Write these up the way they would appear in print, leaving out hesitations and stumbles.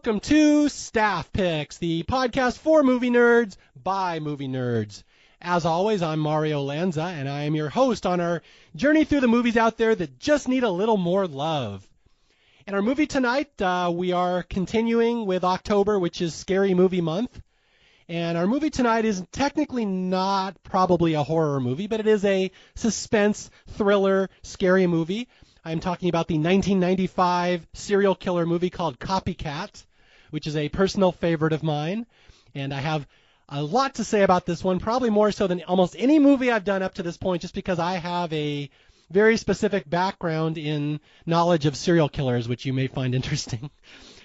welcome to Staff Picks, the podcast for movie nerds by movie nerds. As always, I'm Mario Lanza, and I am your host on our journey through the movies out there that just need a little more love. In our movie tonight, we are continuing with October, which is Scary Movie Month. And our movie tonight is technically not probably a horror movie, but it is a suspense, thriller, scary movie. I'm talking about the 1995 serial killer movie called Copycat, which is a personal favorite of mine. And I have a lot to say about this one, probably more so than almost any movie I've done up to this point, just because I have a very specific background in knowledge of serial killers, which you may find interesting.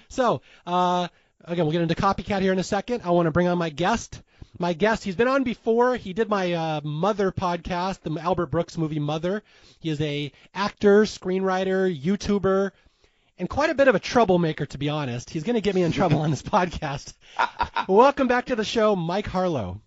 So, again, we'll get into Copycat here in a second. I want to bring on my guest. My guest, he's been on before. He did my Mother podcast, the Albert Brooks movie Mother. He is a actor, screenwriter, YouTuber, and quite a bit of a troublemaker, to be honest. He's going to get me in trouble on this podcast. Welcome back to the show, Mike Harlow.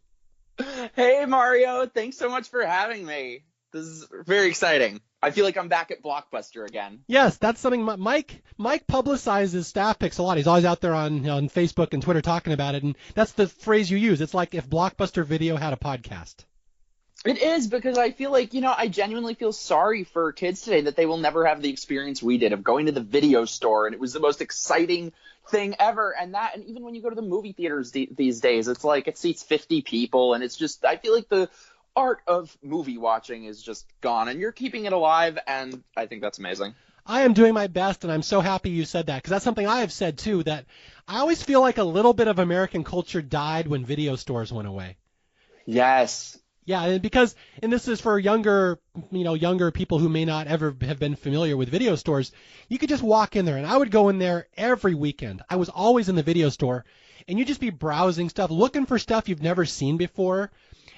Hey, Mario. Thanks so much for having me. This is very exciting. I feel like I'm back at Blockbuster again. Yes, that's something Mike publicizes Staff Picks a lot. He's always out there on Facebook and Twitter talking about it, and that's the phrase you use. It's like if Blockbuster Video had a podcast. It is, because I feel like, I genuinely feel sorry for kids today that they will never have the experience we did of going to the video store, and it was the most exciting thing ever. And even when you go to the movie theaters these days, it's like it seats 50 people, and it's just, I feel like the art of movie watching is just gone, and you're keeping it alive, and I think that's amazing. I am doing my best, and I'm so happy you said that, because that's something I have said too, that I always feel like a little bit of American culture died when video stores went away. Yes. Yeah, because, and this is for younger people who may not ever have been familiar with video stores. You could just walk in there, and I would go in there every weekend. I was always in the video store, and you'd just be browsing stuff, looking for stuff you've never seen before.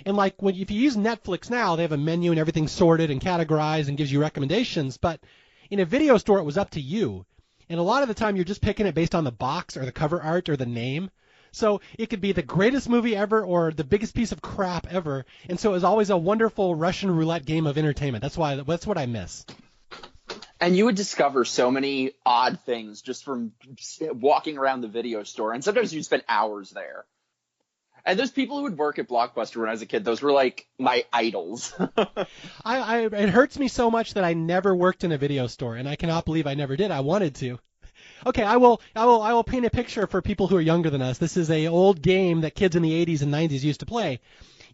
And like if you use Netflix now, they have a menu and everything sorted and categorized and gives you recommendations. But in a video store, it was up to you. And a lot of the time, you're just picking it based on the box or the cover art or the name. So it could be the greatest movie ever or the biggest piece of crap ever. And so it was always a wonderful Russian roulette game of entertainment. That's what I miss. And you would discover so many odd things just from walking around the video store. And sometimes you'd spend hours there. And those people who would work at Blockbuster when I was a kid, those were like my idols. It hurts me so much that I never worked in a video store, and I cannot believe I never did. I wanted to. Okay, I will paint a picture for people who are younger than us. This is an old game that kids in the 80s and 90s used to play.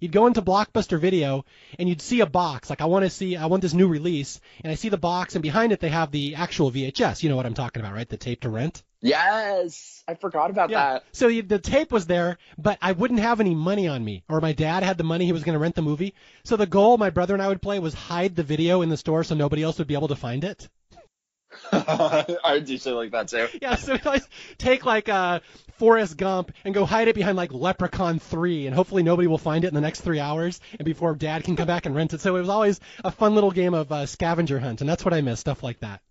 You'd go into Blockbuster Video, and you'd see a box. Like, I want this new release, and I see the box, and behind it they have the actual VHS. You know what I'm talking about, right? The tape to rent. Yes, I forgot about that. So the tape was there, but I wouldn't have any money on me, or my dad had the money, he was going to rent the movie. So the goal my brother and I would play was hide the video in the store so nobody else would be able to find it. I do shit like that too. Yeah, so I take like Forrest Gump and go hide it behind like Leprechaun 3, and hopefully nobody will find it in the next 3 hours, and before Dad can come back and rent it. So it was always a fun little game of scavenger hunt, and that's what I miss, stuff like that.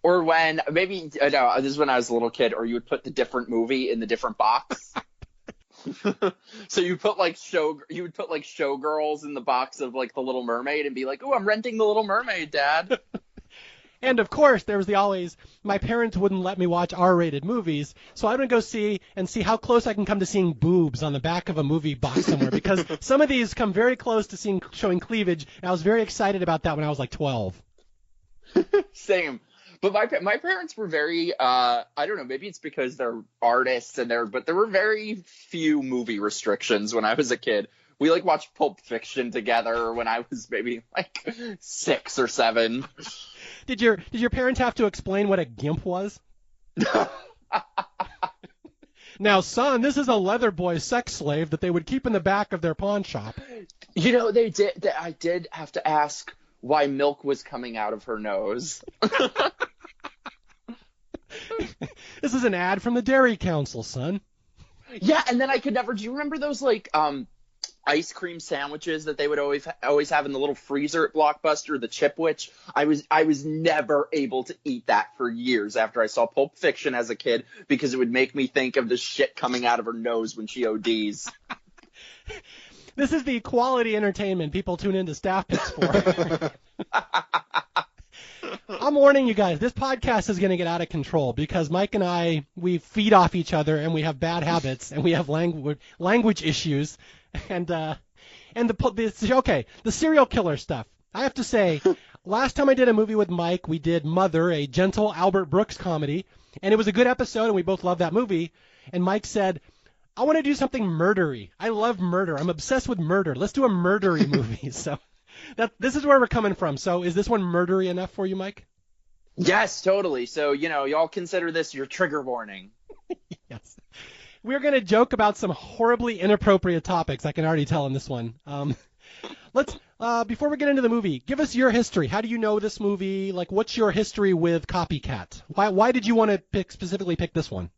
Or when this is when I was a little kid, or you would put the different movie in the different box. So you would put like Showgirls in the box of like The Little Mermaid and be like, "Oh, I'm renting The Little Mermaid, Dad." And of course, there was my parents wouldn't let me watch R-rated movies, so I would go see how close I can come to seeing boobs on the back of a movie box somewhere, because some of these come very close to showing cleavage, and I was very excited about that when I was like 12. Same. But my parents were very, I don't know, maybe it's because they're artists but there were very few movie restrictions when I was a kid. We like watched Pulp Fiction together when I was maybe like 6 or 7. Did your parents have to explain what a GIMP was? Now, son, this is a leather boy sex slave that they would keep in the back of their pawn shop. They did. I did have to ask why milk was coming out of her nose. This is an ad from the Dairy Council, son. Yeah, and then I could never. Do you remember those like ice cream sandwiches that they would always have in the little freezer at Blockbuster, the Chipwich? I was never able to eat that for years after I saw Pulp Fiction as a kid, because it would make me think of the shit coming out of her nose when she ODs. This is the quality entertainment people tune into Staff Picks for. I'm warning you guys, this podcast is going to get out of control because Mike and I, we feed off each other and we have bad habits and we have language issues and the serial killer stuff. I have to say, last time I did a movie with Mike, we did Mother, a gentle Albert Brooks comedy, and it was a good episode and we both loved that movie. And Mike said, I want to do something murdery. I love murder. I'm obsessed with murder. Let's do a murdery movie. So this is where we're coming from. So is this one murdery enough for you, Mike? Yes, totally. So, y'all consider this your trigger warning. Yes. We're going to joke about some horribly inappropriate topics. I can already tell in this one. Let's before we get into the movie, give us your history. How do you know this movie? Like, what's your history with Copycat? Why did you want to specifically pick this one?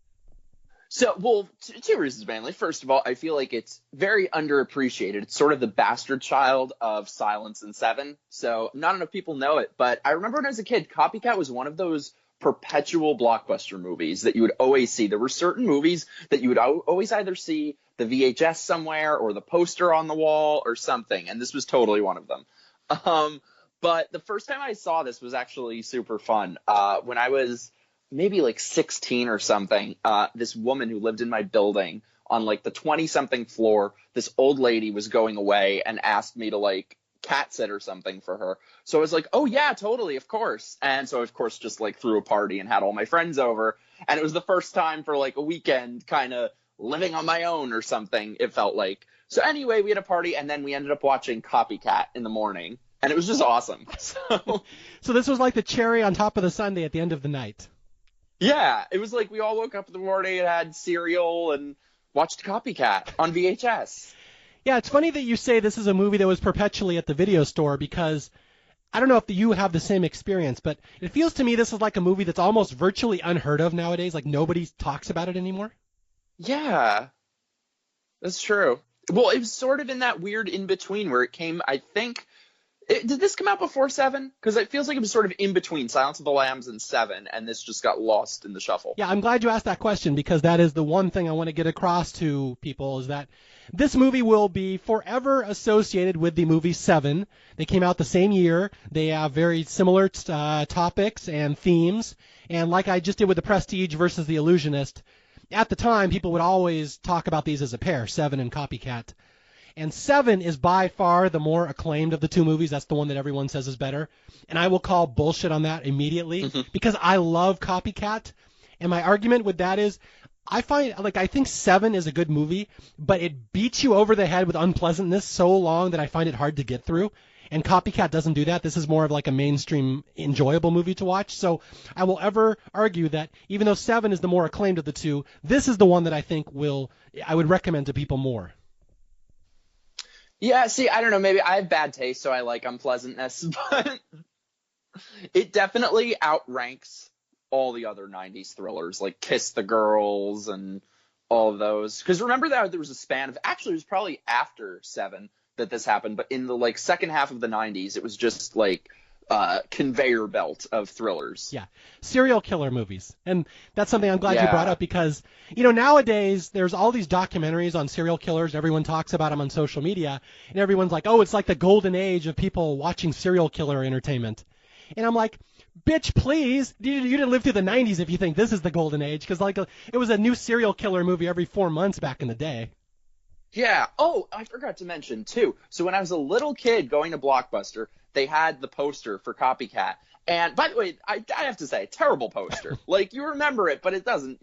So, well, two reasons mainly. First of all, I feel like it's very underappreciated. It's sort of the bastard child of Silence and Seven. So not enough people know it. But I remember when I was a kid, Copycat was one of those perpetual blockbuster movies that you would always see. There were certain movies that you would always either see the VHS somewhere or the poster on the wall or something. And this was totally one of them. But the first time I saw this was actually super fun. When I was maybe like 16 or something, this woman who lived in my building on like the 20-something floor, this old lady was going away and asked me to like cat sit or something for her. So I was like, oh yeah, totally, of course. And so of course just like threw a party and had all my friends over. And it was the first time for like a weekend kind of living on my own or something, it felt like. So anyway, we had a party and then we ended up watching Copycat in the morning. And it was just awesome. So this was like the cherry on top of the sundae at the end of the night. Yeah, it was like we all woke up in the morning and had cereal and watched Copycat on VHS. Yeah, it's funny that you say this is a movie that was perpetually at the video store because I don't know if you have the same experience, but it feels to me this is like a movie that's almost virtually unheard of nowadays. Like nobody talks about it anymore. Yeah, that's true. Well, it was sort of in that weird in-between where it came, I think... did this come out before 7? Because it feels like it was sort of in between Silence of the Lambs and 7, and this just got lost in the shuffle. Yeah, I'm glad you asked that question because that is the one thing I want to get across to people is that this movie will be forever associated with the movie 7. They came out the same year. They have very similar topics and themes. And like I just did with The Prestige versus The Illusionist, at the time people would always talk about these as a pair, 7 and Copycat. And 7 is by far the more acclaimed of the two movies. That's the one that everyone says is better. And I will call bullshit on that immediately because I love Copycat. And my argument with that is I think 7 is a good movie, but it beats you over the head with unpleasantness so long that I find it hard to get through. And Copycat doesn't do that. This is more of like a mainstream enjoyable movie to watch. So I will ever argue that even though 7 is the more acclaimed of the two, this is the one that I think I would recommend to people more. Yeah, see, I don't know, maybe I have bad taste, so I like unpleasantness, but it definitely outranks all the other 90s thrillers, like Kiss the Girls and all of those. Because remember that there was a span of, actually it was probably after 7 that this happened, but in the like second half of the 90s, it was just like conveyor belt of thrillers. Yeah, serial killer movies. And that's something I'm glad you brought up because, nowadays there's all these documentaries on serial killers. Everyone talks about them on social media. And everyone's like, oh, it's like the golden age of people watching serial killer entertainment. And I'm like, bitch, please. You didn't live through the 90s if you think this is the golden age because it was a new serial killer movie every 4 months back in the day. Yeah. Oh, I forgot to mention, too. So when I was a little kid going to Blockbuster, they had the poster for Copycat. And by the way, I have to say, terrible poster. Like, you remember it, but it doesn't,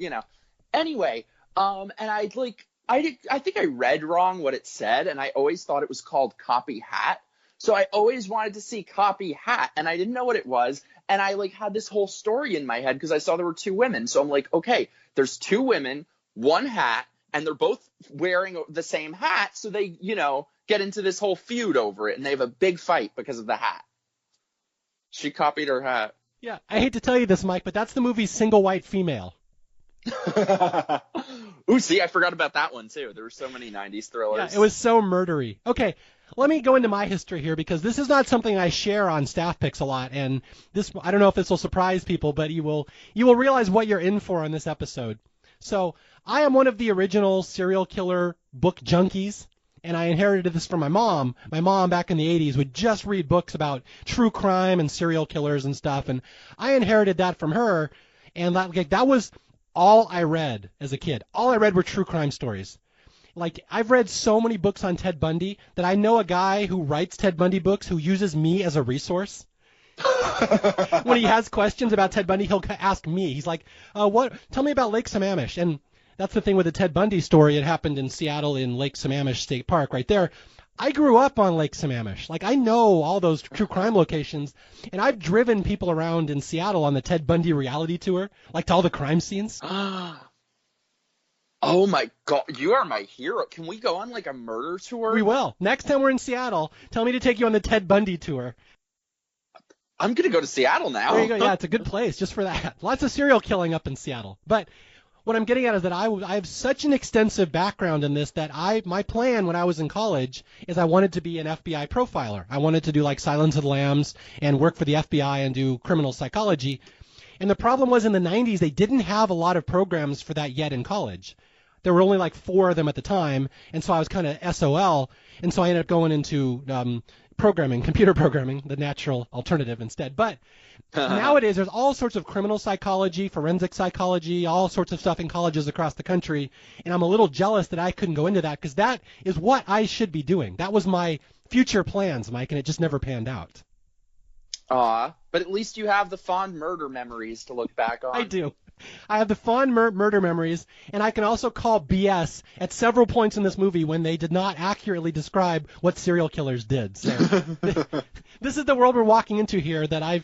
Anyway, and I think I read wrong what it said, and I always thought it was called Copy Hat. So I always wanted to see Copy Hat, and I didn't know what it was. And I, had this whole story in my head because I saw there were 2 women. So I'm like, okay, there's 2 women, 1 hat, and they're both wearing the same hat. So they, get into this whole feud over it, and they have a big fight because of the hat. She copied her hat. Yeah, I hate to tell you this, Mike, but that's the movie Single White Female. Ooh, see, I forgot about that one, too. There were so many 90s thrillers. Yeah, it was so murdery. Okay, let me go into my history here, because this is not something I share on Staff Picks a lot, and I don't know if this will surprise people, but you will realize what you're in for on this episode. So, I am one of the original serial killer book junkies. And I inherited this from my mom. My mom back in the 80s would just read books about true crime and serial killers and stuff. And I inherited that from her. And that was all I read as a kid. All I read were true crime stories. Like, I've read so many books on Ted Bundy that I know a guy who writes Ted Bundy books who uses me as a resource. When he has questions about Ted Bundy, he'll ask me. He's like, tell me about Lake Sammamish. And that's the thing with the Ted Bundy story. It happened in Seattle in Lake Sammamish State Park right there. I grew up on Lake Sammamish. Like, I know all those true crime locations, and I've driven people around in Seattle on the Ted Bundy reality tour, like to all the crime scenes. Oh my God, you are my hero. Can we go on like a murder tour? We will. Next time we're in Seattle, tell me to take you on the Ted Bundy tour. I'm going to go to Seattle now. There you go. Yeah, it's a good place just for that. Lots of serial killing up in Seattle. But what I'm getting at is that I have such an extensive background in this that my plan when I was in college is I wanted to be an FBI profiler. I wanted to do like Silence of the Lambs and work for the FBI and do criminal psychology. And the problem was in the 90s, they didn't have a lot of programs for that yet in college. There were only like 4 of them at the time, and so I was kind of SOL, and so I ended up going into programming, computer programming, the natural alternative instead. But nowadays, there's all sorts of criminal psychology, forensic psychology, all sorts of stuff in colleges across the country, and I'm a little jealous that I couldn't go into that because that is what I should be doing. That was my future plans, Mike, and it just never panned out. But at least you have the fond murder memories to look back on. I do. I have the fond murder memories, and I can also call BS at several points in this movie when they did not accurately describe what serial killers did. So this is the world we're walking into here. That I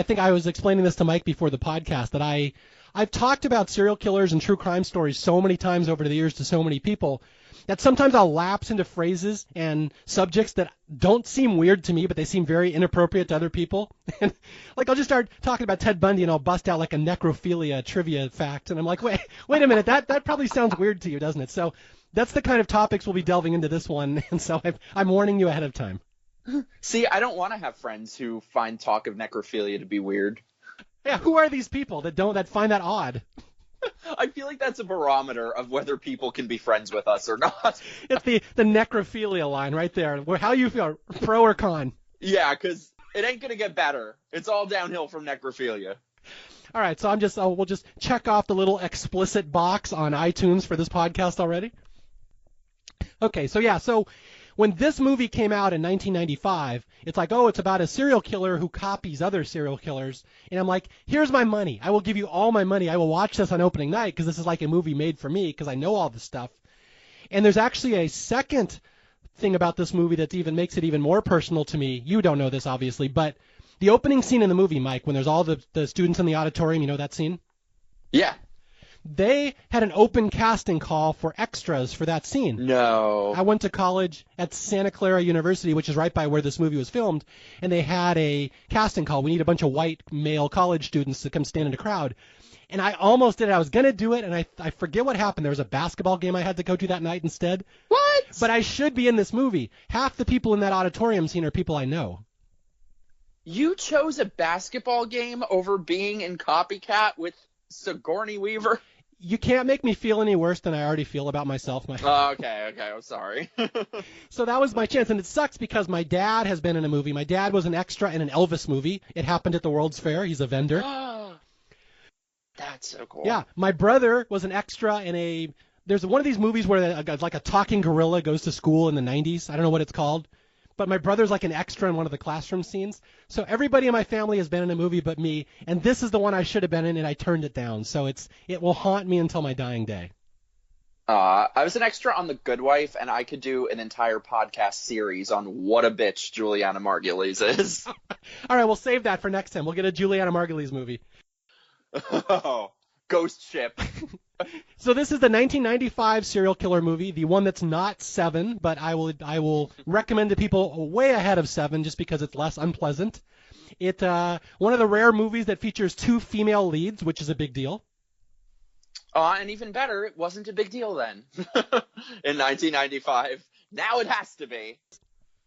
think I was explaining this to Mike before the podcast that I've talked about serial killers and true crime stories so many times over the years to so many people that sometimes I'll lapse into phrases and subjects that don't seem weird to me, but they seem very inappropriate to other people. And like I'll just start talking about Ted Bundy and I'll bust out like a necrophilia trivia fact, and I'm like, wait a minute, that probably sounds weird to you, doesn't it? So that's the kind of topics we'll be delving into this one, and so I'm warning you ahead of time. See, I don't want to have friends who find talk of necrophilia to be weird. Yeah, who are these people that find that odd? I feel like that's a barometer of whether people can be friends with us or not. It's the necrophilia line right there. How you feel, pro or con? Yeah, because it ain't going to get better. It's all downhill from necrophilia. All right, so we'll just check off the little explicit box on iTunes for this podcast already. Okay, so when this movie came out in 1995, it's like, it's about a serial killer who copies other serial killers. And I'm like, here's my money. I will give you all my money. I will watch this on opening night because this is like a movie made for me because I know all this stuff. And there's actually a second thing about this movie that even makes it even more personal to me. You don't know this, obviously, but the opening scene in the movie, Mike, when there's all the students in the auditorium, you know that scene? Yeah. They had an open casting call for extras for that scene. No. I went to college at Santa Clara University, which is right by where this movie was filmed, and they had a casting call. We need a bunch of white male college students to come stand in the crowd. And I almost did it. I was going to do it, and I forget what happened. There was a basketball game I had to go to that night instead. What? But I should be in this movie. Half the people in that auditorium scene are people I know. You chose a basketball game over being in Copycat with Sigourney Weaver? You can't make me feel any worse than I already feel about myself. Okay, I'm sorry. So that was my chance, and it sucks because my dad has been in a movie. My dad was an extra in an Elvis movie. It happened at the World's Fair. He's a vendor. That's so cool. Yeah, my brother was an extra in there's one of these movies where like a talking gorilla goes to school in the 90s. I don't know what it's called. But my brother's like an extra in one of the classroom scenes. So everybody in my family has been in a movie but me, and this is the one I should have been in, and I turned it down. So it will haunt me until my dying day. I was an extra on The Good Wife, and I could do an entire podcast series on what a bitch Juliana Margulies is. All right, we'll save that for next time. We'll get a Juliana Margulies movie. Oh, Ghost Ship. So this is the 1995 serial killer movie, the one that's not Seven, but I will recommend to people way ahead of Seven just because it's less unpleasant. It's one of the rare movies that features 2 female leads, which is a big deal. And even better, it wasn't a big deal then. In 1995. Now it has to be.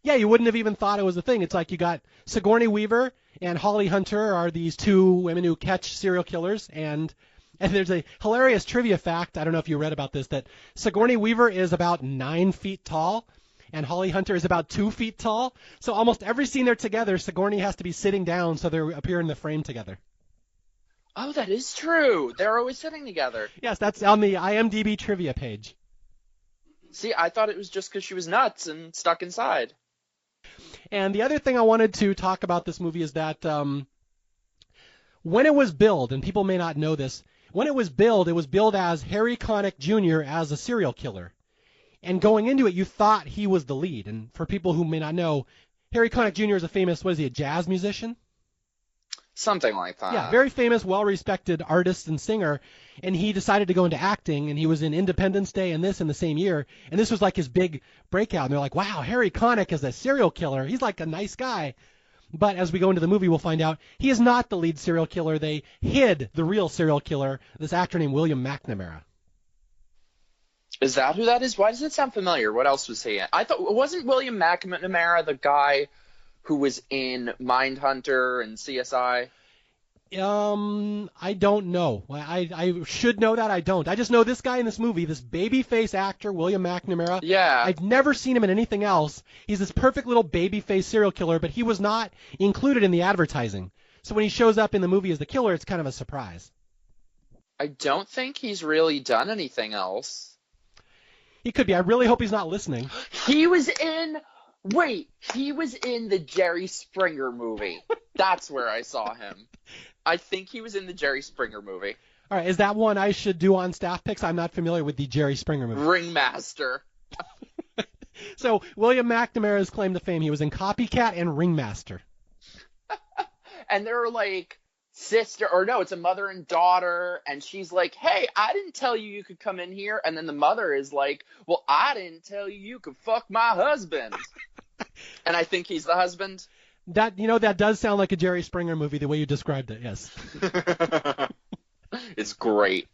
Yeah, you wouldn't have even thought it was a thing. It's like you got Sigourney Weaver and Holly Hunter are these 2 women who catch serial killers, and And there's a hilarious trivia fact, I don't know if you read about this, that Sigourney Weaver is about 9 feet tall, and Holly Hunter is about 2 feet tall. So almost every scene they're together, Sigourney has to be sitting down so they appear in the frame together. Oh, that is true. They're always sitting together. Yes, that's on the IMDb trivia page. See, I thought it was just because she was nuts and stuck inside. And the other thing I wanted to talk about this movie is that when it was billed, and people may not know this, when it was billed as Harry Connick Jr. as a serial killer. And going into it, you thought he was the lead. And for people who may not know, Harry Connick Jr. is a famous, what is he, a jazz musician? Something like that. Yeah, very famous, well-respected artist and singer. And he decided to go into acting, and he was in Independence Day and this in the same year. And this was like his big breakout. And they're like, wow, Harry Connick is a serial killer. He's like a nice guy. But as we go into the movie, we'll find out he is not the lead serial killer. They hid the real serial killer, this actor named William McNamara. Is that who that is? Why does it sound familiar? What else was he in? I thought, wasn't William McNamara the guy who was in Mindhunter and CSI? I don't know. I should know that. I don't. I just know this guy in this movie, this babyface actor, William McNamara. Yeah. I've never seen him in anything else. He's this perfect little babyface serial killer, but he was not included in the advertising. So when he shows up in the movie as the killer, it's kind of a surprise. I don't think he's really done anything else. He could be. I really hope he's not listening. He was in the Jerry Springer movie. That's where I saw him. I think he was in the Jerry Springer movie. All right, is that one I should do on Staff Picks? I'm not familiar with the Jerry Springer movie. Ringmaster. So William McNamara's claim to fame, he was in Copycat and Ringmaster. And they're like it's a mother and daughter, and she's like, hey, I didn't tell you could come in here. And then the mother is like, well, I didn't tell you could fuck my husband. And I think he's the husband. That does sound like a Jerry Springer movie, the way you described it, yes. It's great.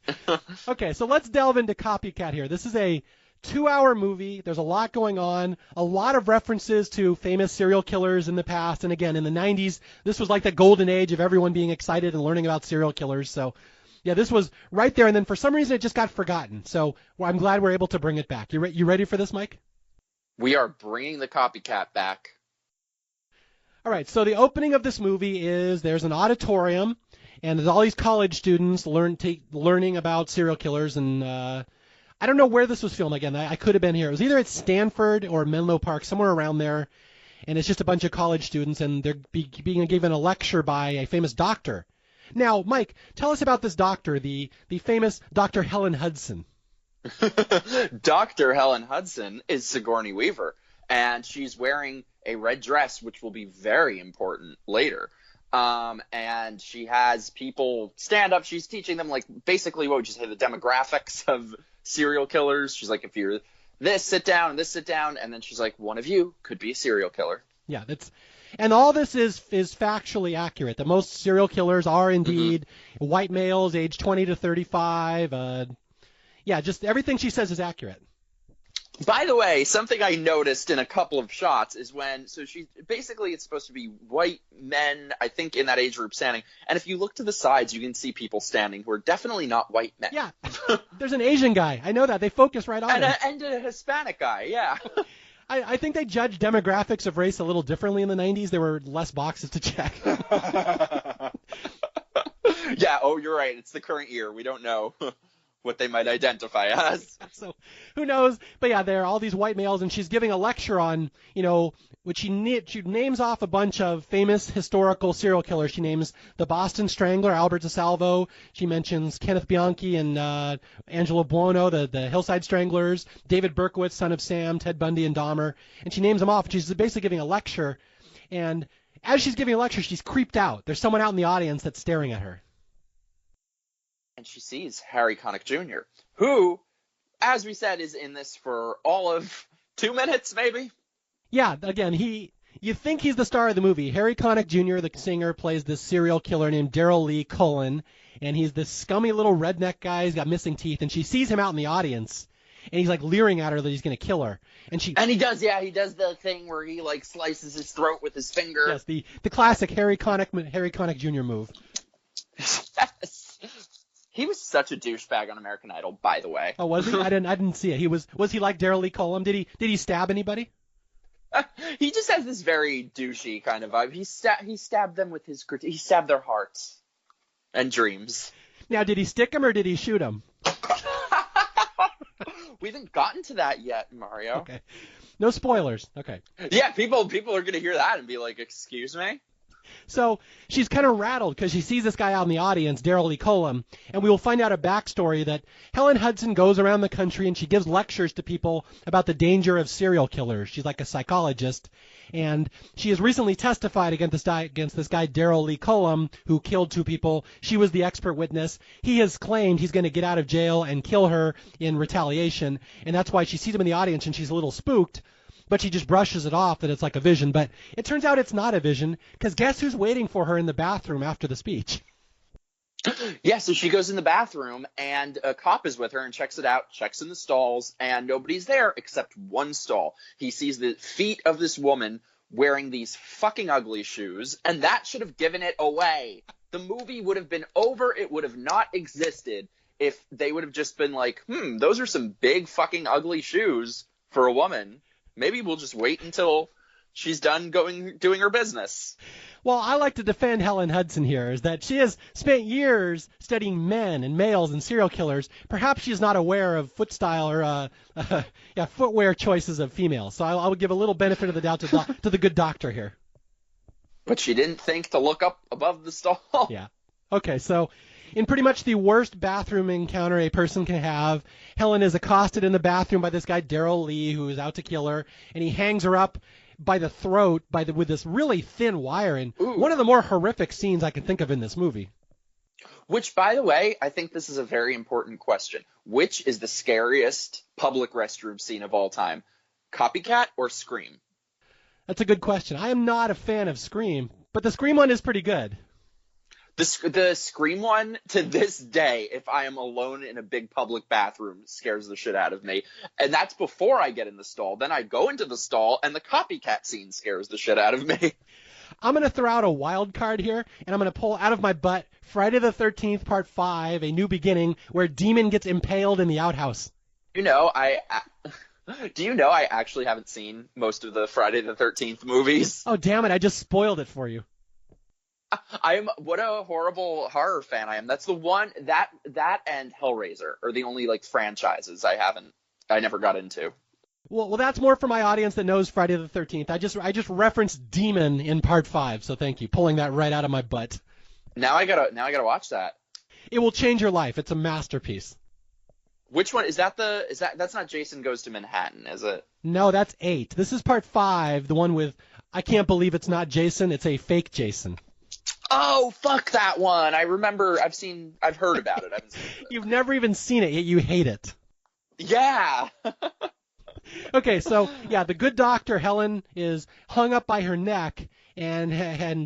Okay, so let's delve into Copycat here. This is a 2-hour movie. There's a lot going on, a lot of references to famous serial killers in the past. And again, in the 90s, this was like the golden age of everyone being excited and learning about serial killers. So, yeah, this was right there. And then for some reason, it just got forgotten. So I'm glad we're able to bring it back. You ready for this, Mike? We are bringing the Copycat back. All right, so the opening of this movie is there's an auditorium, and there's all these college students learning about serial killers. And I don't know where this was filmed. Again, I could have been here. It was either at Stanford or Menlo Park, somewhere around there. And it's just a bunch of college students, and they're being given a lecture by a famous doctor. Now, Mike, tell us about this doctor, the famous Dr. Helen Hudson. Dr. Helen Hudson is Sigourney Weaver, and she's wearing a red dress, which will be very important later. And she has people stand up. She's teaching them, like, basically, what would you say, the demographics of serial killers. She's like, if you're this, sit down, and this, sit down. And then she's like, one of you could be a serial killer. Yeah, and all this is factually accurate. That most serial killers are indeed white males, age 20 to 35. Yeah, just everything she says is accurate. By the way, something I noticed in a couple of shots is it's supposed to be white men, I think, in that age group standing. And if you look to the sides, you can see people standing who are definitely not white men. Yeah, there's an Asian guy. I know that. They focus right on it. And a Hispanic guy, yeah. I think they judged demographics of race a little differently in the 90s. There were less boxes to check. Yeah, you're right. It's the current year. We don't know what they might identify as. So who knows? But yeah, there are all these white males, and she's giving a lecture on, which she names off a bunch of famous historical serial killers. She names the Boston Strangler, Albert DeSalvo. She mentions Kenneth Bianchi and Angelo Buono, the Hillside Stranglers, David Berkowitz, son of Sam, Ted Bundy, and Dahmer. And she names them off. She's basically giving a lecture, and as she's giving a lecture, she's creeped out. There's someone out in the audience that's staring at her. And she sees Harry Connick Jr., who, as we said, is in this for all of 2 minutes, maybe? Yeah, again, you think he's the star of the movie. Harry Connick Jr., the singer, plays this serial killer named Darrell Lee Cullen, and he's this scummy little redneck guy. He's got missing teeth, and she sees him out in the audience, and he's like leering at her that he's going to kill her. And he does the thing where he like slices his throat with his finger. Yes, the classic Harry Connick Jr. move. Yes. He was such a douchebag on American Idol, by the way. Oh, was he? I didn't see it. Was he like Daryl Lee Colum? Did he stab anybody? He just has this very douchey kind of vibe. He stabbed them with his critique. He stabbed their hearts and dreams. Now, did he stick him or did he shoot him? We haven't gotten to that yet, Mario. Okay. No spoilers. Okay. Yeah, people are going to hear that and be like, excuse me? So she's kind of rattled because she sees this guy out in the audience, Daryl Lee Colum, and we will find out a backstory that Helen Hudson goes around the country and she gives lectures to people about the danger of serial killers. She's like a psychologist, and she has recently testified against this guy, Daryl Lee Colum, who killed 2 people. She was the expert witness. He has claimed he's going to get out of jail and kill her in retaliation, and that's why she sees him in the audience and she's a little spooked. But she just brushes it off that it's like a vision. But it turns out it's not a vision, because guess who's waiting for her in the bathroom after the speech? Yeah, so she goes in the bathroom, and a cop is with her and checks it out, checks in the stalls, and nobody's there except one stall. He sees the feet of this woman wearing these fucking ugly shoes, and that should have given it away. The movie would have been over. It would have not existed if they would have just been like, those are some big fucking ugly shoes for a woman. Maybe we'll just wait until she's done doing her business. Well, I like to defend Helen Hudson here, is that she has spent years studying men and males and serial killers. Perhaps she's not aware of foot style or footwear choices of females. So I would give a little benefit of the doubt to the good doctor here. But she didn't think to look up above the stall. Yeah. Okay, so in pretty much the worst bathroom encounter a person can have, Helen is accosted in the bathroom by this guy, Daryl Lee, who is out to kill her, and he hangs her up by the throat with this really thin wire, and one of the more horrific scenes I can think of in this movie. Which, by the way, I think this is a very important question. Which is the scariest public restroom scene of all time? Copycat or Scream? That's a good question. I am not a fan of Scream, but the Scream one is pretty good. The Scream one, to this day, if I am alone in a big public bathroom, scares the shit out of me. And that's before I get in the stall. Then I go into the stall, and the Copycat scene scares the shit out of me. I'm going to throw out a wild card here, and I'm going to pull out of my butt Friday the 13th, Part 5, A New Beginning, where Demon gets impaled in the outhouse. Do you know I actually haven't seen most of the Friday the 13th movies? Oh, damn it. I just spoiled it for you. What a horrible horror fan I am. That's the one that and Hellraiser are the only like franchises I never got into. Well, that's more for my audience that knows Friday the 13th. I just referenced Demon in Part 5, so thank you, pulling that right out of my butt. Now I gotta watch that. It will change your life. It's a masterpiece. Which one is that? That's not Jason Goes to Manhattan, is it? No, that's 8. This is Part 5, the one with I can't believe it's not Jason. It's a fake Jason. Oh, fuck that one. I remember. I've heard about it. I haven't seen it. You've never even seen it, yet you hate it. Yeah. Okay, so, yeah, the good doctor, Helen, is hung up by her neck, and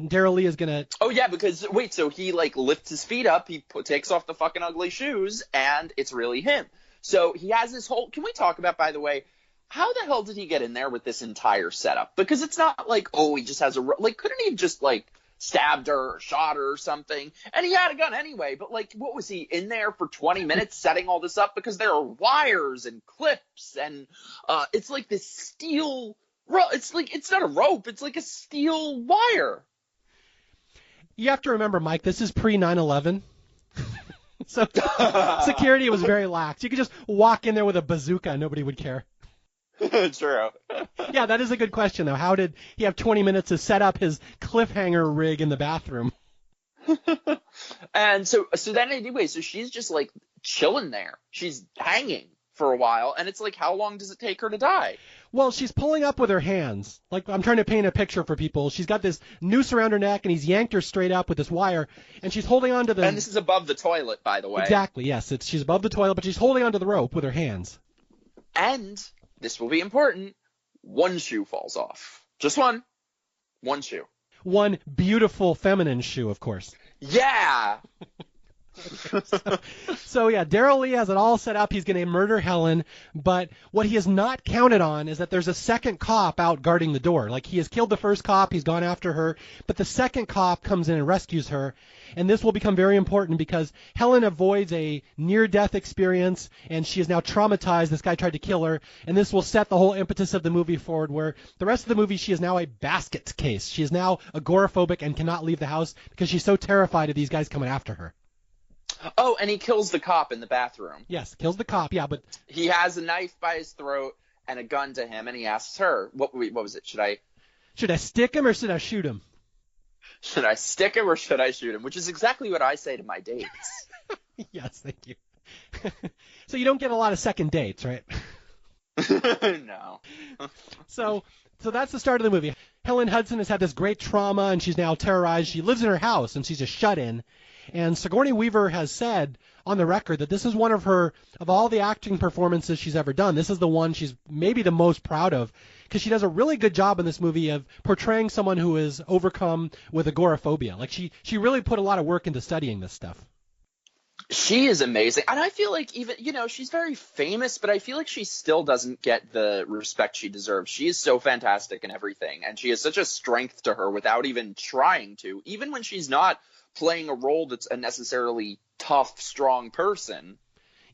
Daryl Lee is going to... Oh, yeah, because, wait, so he, like, lifts his feet up, he takes off the fucking ugly shoes, and it's really him. So he has this whole... Can we talk about, by the way, how the hell did he get in there with this entire setup? Because it's not like, oh, he just has a... Like, couldn't he have just, like... stabbed her or shot her or something, and he had a gun anyway, but like, what was he in there for 20 minutes setting all this up? Because there are wires and clips, and it's like this steel it's not a rope, it's like a steel wire. You have to remember, Mike, this is pre 9/11. So security was very lax. You could just walk in there with a bazooka and nobody would care. True. Yeah, that is a good question, though. How did he have 20 minutes to set up his cliffhanger rig in the bathroom? And so then anyway, so she's just like chilling there. She's hanging for a while, and it's like, how long does it take her to die? Well, she's pulling up with her hands. Like, I'm trying to paint a picture for people. She's got this noose around her neck, and he's yanked her straight up with this wire, and she's holding on to the... And this is above the toilet, by the way. Exactly, yes. She's above the toilet, but she's holding onto the rope with her hands. And... this will be important. One shoe falls off. Just one. One shoe. One beautiful feminine shoe, of course. Yeah. So yeah, Daryl Lee has it all set up. He's going to murder Helen, but what he has not counted on is that there's a second cop out guarding the door. Like, he has killed the first cop, he's gone after her, but the second cop comes in and rescues her. And this will become very important because Helen avoids a near-death experience, and she is now traumatized. This guy tried to kill her, and this will set the whole impetus of the movie forward, where the rest of the movie she is now a basket case. She is now agoraphobic and cannot leave the house because she's so terrified of these guys coming after her. Oh, and he kills the cop in the bathroom. Yes, kills the cop, yeah, but... He has a knife by his throat and a gun to him, and he asks her, what was it? Should Should I stick him or should I shoot him? Should I stick him or should I shoot him? Which is exactly what I say to my dates. Yes, thank you. So you don't get a lot of second dates, right? No. So that's the start of the movie. Helen Hudson has had this great trauma, and she's now terrorized. She lives in her house, and she's a shut-in. And Sigourney Weaver has said on the record that this is one of all the acting performances she's ever done, this is the one she's maybe the most proud of, because she does a really good job in this movie of portraying someone who is overcome with agoraphobia. Like, she really put a lot of work into studying this stuff. She is amazing. And I feel like even, she's very famous, but I feel like she still doesn't get the respect she deserves. She is so fantastic in everything, and she has such a strength to her without even trying to, even when she's not playing a role that's a necessarily tough, strong person.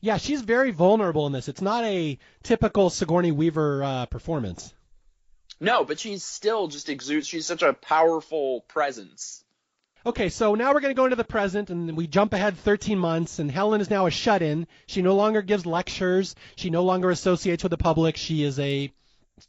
Yeah, she's very vulnerable in this. It's not a typical Sigourney Weaver performance. No, but she's still just exudes. She's such a powerful presence. Okay, so now we're going to go into the present, and we jump ahead 13 months, and Helen is now a shut-in. She no longer gives lectures. She no longer associates with the public. She is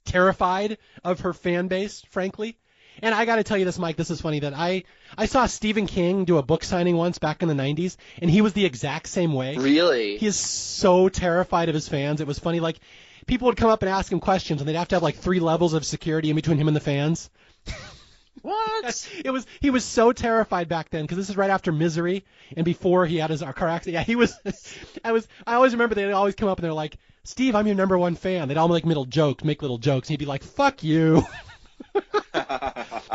terrified of her fan base, frankly. And I got to tell you this, Mike, this is funny, that I saw Stephen King do a book signing once back in the 90s, and he was the exact same way. Really? He is so terrified of his fans. It was funny, like, people would come up and ask him questions, and they'd have to have, like, 3 levels of security in between him and the fans. What? He was so terrified back then, because this is right after Misery, and before he had his car accident. Yeah, he was, I always remember they'd always come up and they're like, Steve, I'm your #1 fan. They'd all make little jokes, and he'd be like, fuck you.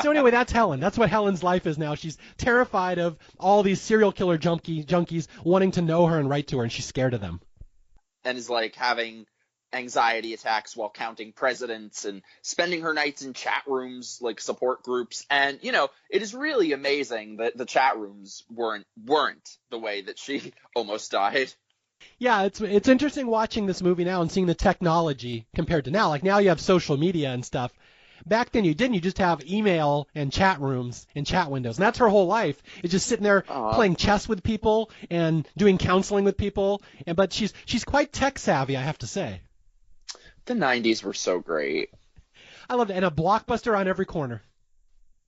So anyway, that's Helen. That's what Helen's life is now. She's terrified of all these serial killer junkies wanting to know her and write to her, and she's scared of them. And is like having anxiety attacks while counting presidents and spending her nights in chat rooms, like support groups. And, it is really amazing that the chat rooms weren't the way that she almost died. Yeah, it's interesting watching this movie now and seeing the technology compared to now. Like, now you have social media and stuff. Back then you didn't. You just have email and chat rooms and chat windows. And that's her whole life, is just sitting there playing chess with people and doing counseling with people. But she's quite tech savvy, I have to say. The 90s were so great. I loved it. And a Blockbuster on every corner.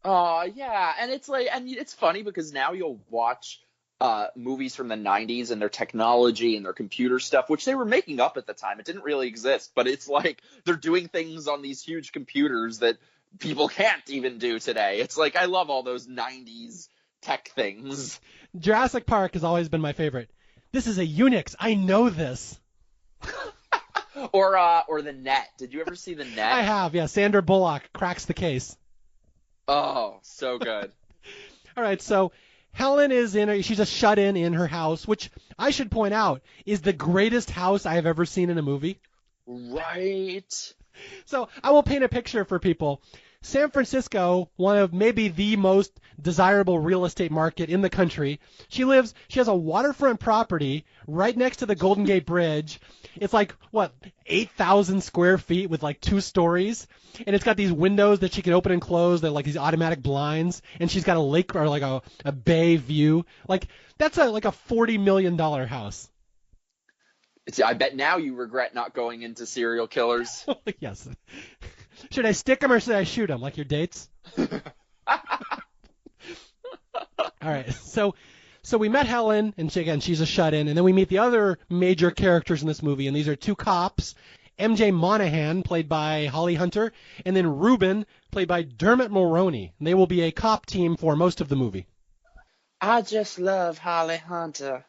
Oh, yeah. And it's funny because now you'll watch movies from the 90s and their technology and their computer stuff, which they were making up at the time. It didn't really exist, but it's like they're doing things on these huge computers that people can't even do today. It's like, I love all those 90s tech things. Jurassic Park has always been my favorite. This is a Unix. I know this. Or The Net. Did you ever see The Net? I have, yeah. Sandra Bullock cracks the case. Oh, so good. All right, so Helen she's a shut-in in her house, which I should point out is the greatest house I have ever seen in a movie. Right. So I will paint a picture for people. San Francisco, one of maybe the most desirable real estate market in the country. She has a waterfront property right next to the Golden Gate Bridge. It's like, 8,000 square feet with like 2 stories. And it's got these windows that she can open and close. They're like these automatic blinds. And she's got a lake or like a bay view. Like, that's like a $40 million house. I bet now you regret not going into serial killers. Yes. Should I stick him or should I shoot him, like your dates? All right, so we met Helen, and she's a shut-in, and then we meet the other major characters in this movie, and these are 2 cops, MJ Monahan, played by Holly Hunter, and then Ruben, played by Dermot Mulroney. And they will be a cop team for most of the movie. I just love Holly Hunter.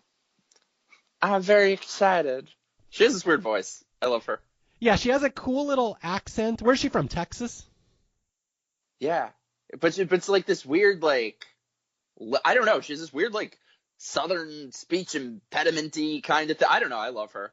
I'm very excited. She has this weird voice. I love her. Yeah, she has a cool little accent. Where's she from, Texas? Yeah, but it's like this weird, like, I don't know. She has this weird, like, southern speech impediment-y kind of thing. I don't know. I love her.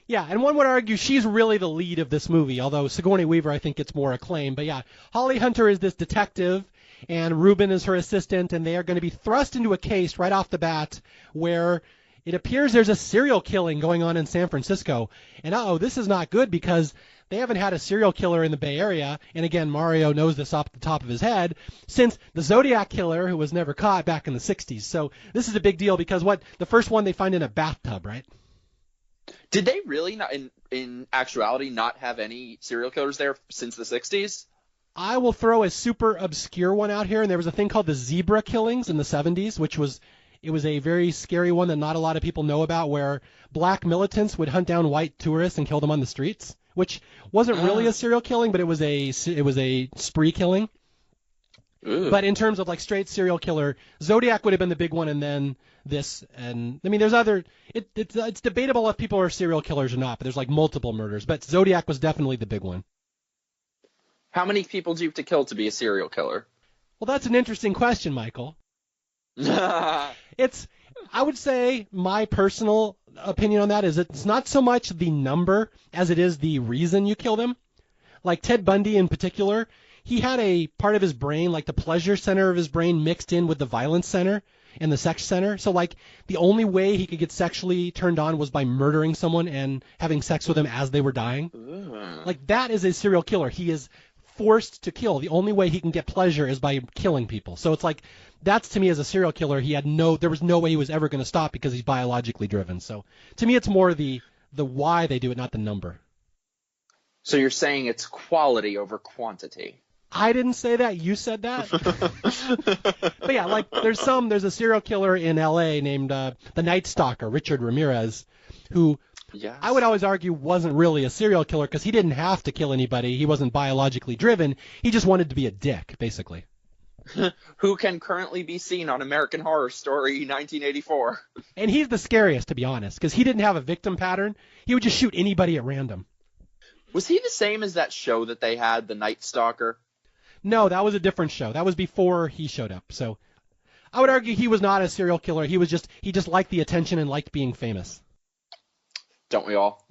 Yeah, and one would argue she's really the lead of this movie, although Sigourney Weaver, I think, gets more acclaim. But yeah, Holly Hunter is this detective, and Ruben is her assistant, and they are going to be thrust into a case right off the bat where it appears there's a serial killing going on in San Francisco. And this is not good because they haven't had a serial killer in the Bay Area, and again, Mario knows this off the top of his head, since the Zodiac Killer, who was never caught back in the 60s. So this is a big deal because the first one they find in a bathtub, right? Did they really not, in actuality, not have any serial killers there since the 60s? I will throw a super obscure one out here, and there was a thing called the zebra killings in the 70s, which was a very scary one that not a lot of people know about, where black militants would hunt down white tourists and kill them on the streets, which wasn't really a serial killing, but it was a spree killing. Ooh. But in terms of like straight serial killer, Zodiac would have been the big one, and then this, and I mean, there's other. It's debatable if people are serial killers or not, but there's like multiple murders. But Zodiac was definitely the big one. How many people do you have to kill to be a serial killer? Well, that's an interesting question, Michael. I would say my personal opinion on that is it's not so much the number as it is the reason you kill them. Like Ted Bundy in particular, he had a part of his brain, like the pleasure center of his brain, mixed in with the violence center and the sex center. So like the only way he could get sexually turned on was by murdering someone and having sex with them as they were dying. Like that is a serial killer. He is forced to kill. The only way he can get pleasure is by killing people. So it's like that's to me as a serial killer. There was no way he was ever going to stop because he's biologically driven. So to me, it's more the why they do it, not the number. So you're saying it's quality over quantity. I didn't say that. You said that. But yeah, like there's a serial killer in L.A. named the Night Stalker, Richard Ramirez, who yes. I would always argue wasn't really a serial killer because he didn't have to kill anybody. He wasn't biologically driven. He just wanted to be a dick, basically. Who can currently be seen on American Horror Story 1984. And he's the scariest, to be honest, because he didn't have a victim pattern. He would just shoot anybody at random. Was he the same as that show that they had, The Night Stalker? No, that was a different show. That was before he showed up. So I would argue he was not a serial killer. He just liked the attention and liked being famous. Don't we all?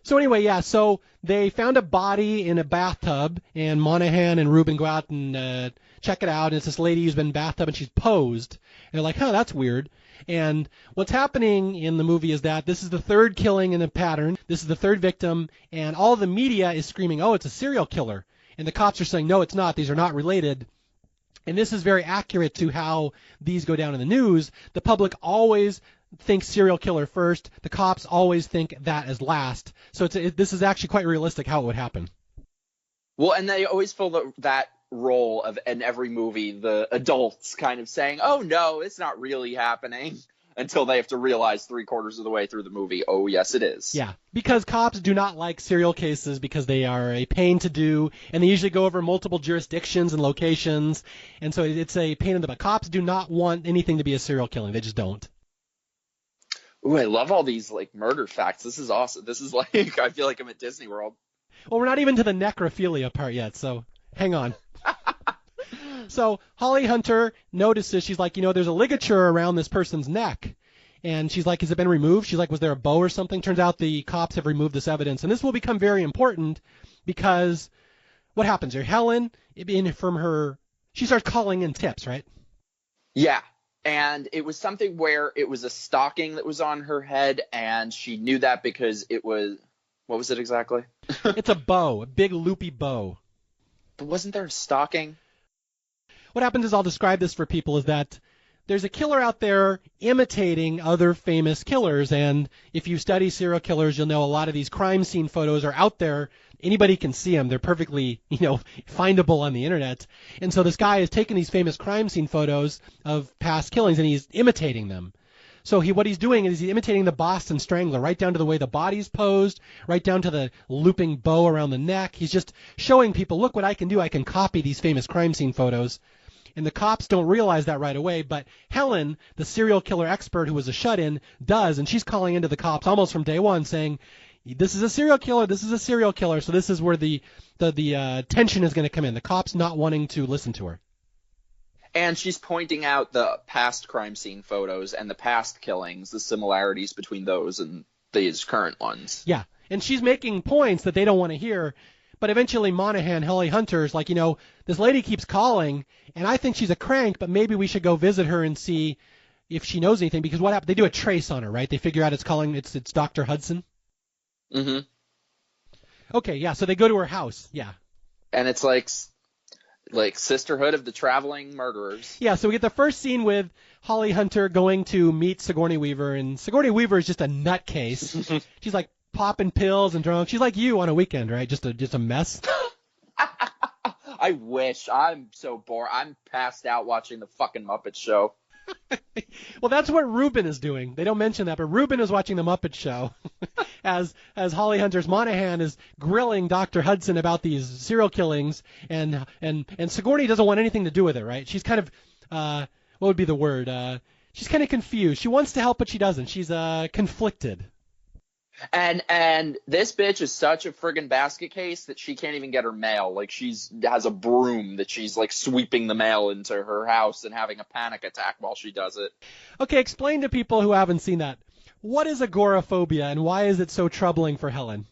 So anyway, yeah, so they found a body in a bathtub, and Monahan and Ruben go out and check it out, and it's this lady who's been in a bathtub, and she's posed. And they're like, that's weird. And what's happening in the movie is that this is the third killing in a pattern. This is the third victim, and all the media is screaming, it's a serial killer. And the cops are saying, no, it's not. These are not related. And this is very accurate to how these go down in the news. The public always thinks serial killer first. The cops always think that as last. So this is actually quite realistic how it would happen. Well, and they always fill that role of in every movie, the adults kind of saying, oh, no, it's not really happening. Until they have to realize 3/4 of the way through the movie, oh, yes, it is. Yeah, because cops do not like serial cases because they are a pain to do, and they usually go over multiple jurisdictions and locations, and so it's a pain in the butt. Cops do not want anything to be a serial killing. They just don't. Ooh, I love all these like murder facts. This is awesome. This is like, I feel like I'm at Disney World. Well, we're not even to the necrophilia part yet, so hang on. So Holly Hunter notices, she's like, there's a ligature around this person's neck. And she's like, has it been removed? She's like, was there a bow or something? Turns out the cops have removed this evidence. And this will become very important because what happens here? Helen, she starts calling in tips, right? Yeah. And it was something where it was a stocking that was on her head, and she knew that because it was, what was it exactly? It's a bow, a big loopy bow. But wasn't there a stocking? What happens is, I'll describe this for people, is that there's a killer out there imitating other famous killers, and if you study serial killers, you'll know a lot of these crime scene photos are out there. Anybody can see them. They're perfectly, findable on the internet. And so this guy is taking these famous crime scene photos of past killings, and he's imitating them. So what he's doing is he's imitating the Boston Strangler, right down to the way the body's posed, right down to the looping bow around the neck. He's just showing people, look what I can do. I can copy these famous crime scene photos. And the cops don't realize that right away, but Helen, the serial killer expert who was a shut-in, does, and she's calling into the cops almost from day one saying, this is a serial killer, this is a serial killer. So this is where the tension is going to come in, the cops not wanting to listen to her. And she's pointing out the past crime scene photos and the past killings, the similarities between those and these current ones. Yeah, and she's making points that they don't want to hear. But eventually Monahan, Holly Hunter's like, this lady keeps calling, and I think she's a crank, but maybe we should go visit her and see if she knows anything. Because what happened? They do a trace on her, right? They figure out it's Dr. Hudson. Mm-hmm. Okay, yeah, so they go to her house, yeah. And it's like Sisterhood of the Traveling Murderers. Yeah, so we get the first scene with Holly Hunter going to meet Sigourney Weaver, and Sigourney Weaver is just a nutcase. She's like popping pills and drunk. She's like you on a weekend, right? Just a mess. I wish. I'm so bored. I'm passed out watching the fucking Muppet Show. Well, that's what Ruben is doing. They don't mention that, but Ruben is watching the Muppet Show as Holly Hunter's Monahan is grilling Dr. Hudson about these serial killings, and Sigourney doesn't want anything to do with it, right? She's kind of what would be the word? She's kind of confused. She wants to help, but she doesn't. She's conflicted. And this bitch is such a friggin' basket case that she can't even get her mail. Like, has a broom that she's like sweeping the mail into her house and having a panic attack while she does it. Okay, explain to people who haven't seen that. What is agoraphobia and why is it so troubling for Helen?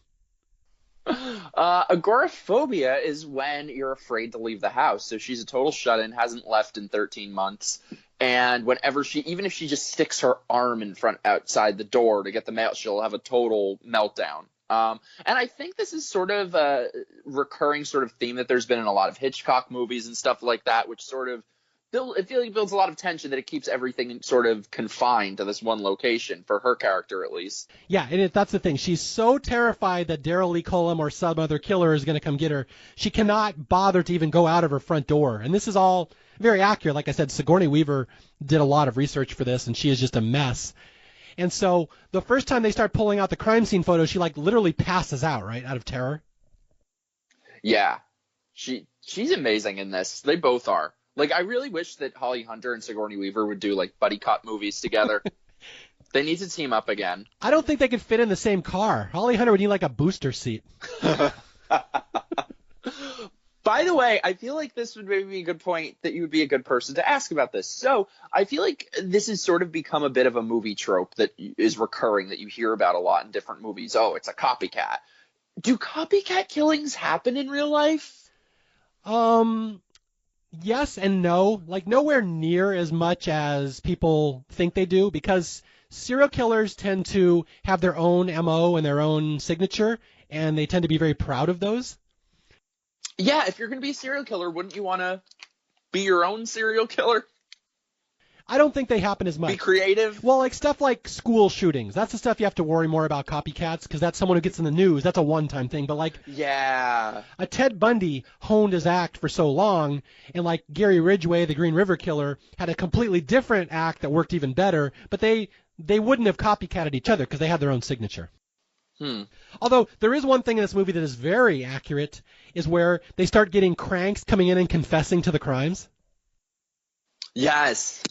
Agoraphobia is when you're afraid to leave the house. So she's a total shut-in, hasn't left in 13 months. And whenever even if she just sticks her arm outside the door to get the mail, she'll have a total meltdown. And I think this is sort of a recurring sort of theme that there's been in a lot of Hitchcock movies and stuff like that, which sort of builds a lot of tension, that it keeps everything sort of confined to this one location, for her character at least. Yeah, and that's the thing. She's so terrified that Daryl Lee Cullum or some other killer is going to come get her, she cannot bother to even go out of her front door. And this is all very accurate. Like I said, Sigourney Weaver did a lot of research for this, and she is just a mess. And so the first time they start pulling out the crime scene photos, she like literally passes out, right, out of terror. Yeah, she's amazing in this. They both are. Like, I really wish that Holly Hunter and Sigourney Weaver would do like buddy cop movies together. They need to team up again. I don't think they could fit in the same car. Holly Hunter would need like a booster seat. By the way, I feel like this would maybe be a good point that you would be a good person to ask about this. So I feel like this has sort of become a bit of a movie trope that is recurring, that you hear about a lot in different movies. Oh, it's a copycat. Do copycat killings happen in real life? Yes and no. Like, nowhere near as much as people think they do, because serial killers tend to have their own MO and their own signature, and they tend to be very proud of those. Yeah, if you're going to be a serial killer, wouldn't you want to be your own serial killer? I don't think they happen as much. Be creative? Well, like stuff like school shootings. That's the stuff you have to worry more about copycats, because that's someone who gets in the news. That's a one-time thing. But like, yeah, a Ted Bundy honed his act for so long, and like Gary Ridgway, the Green River Killer, had a completely different act that worked even better, but they wouldn't have copycatted each other because they had their own signature. Although there is one thing in this movie that is very accurate, is where they start getting cranks coming in and confessing to the crimes. Yes.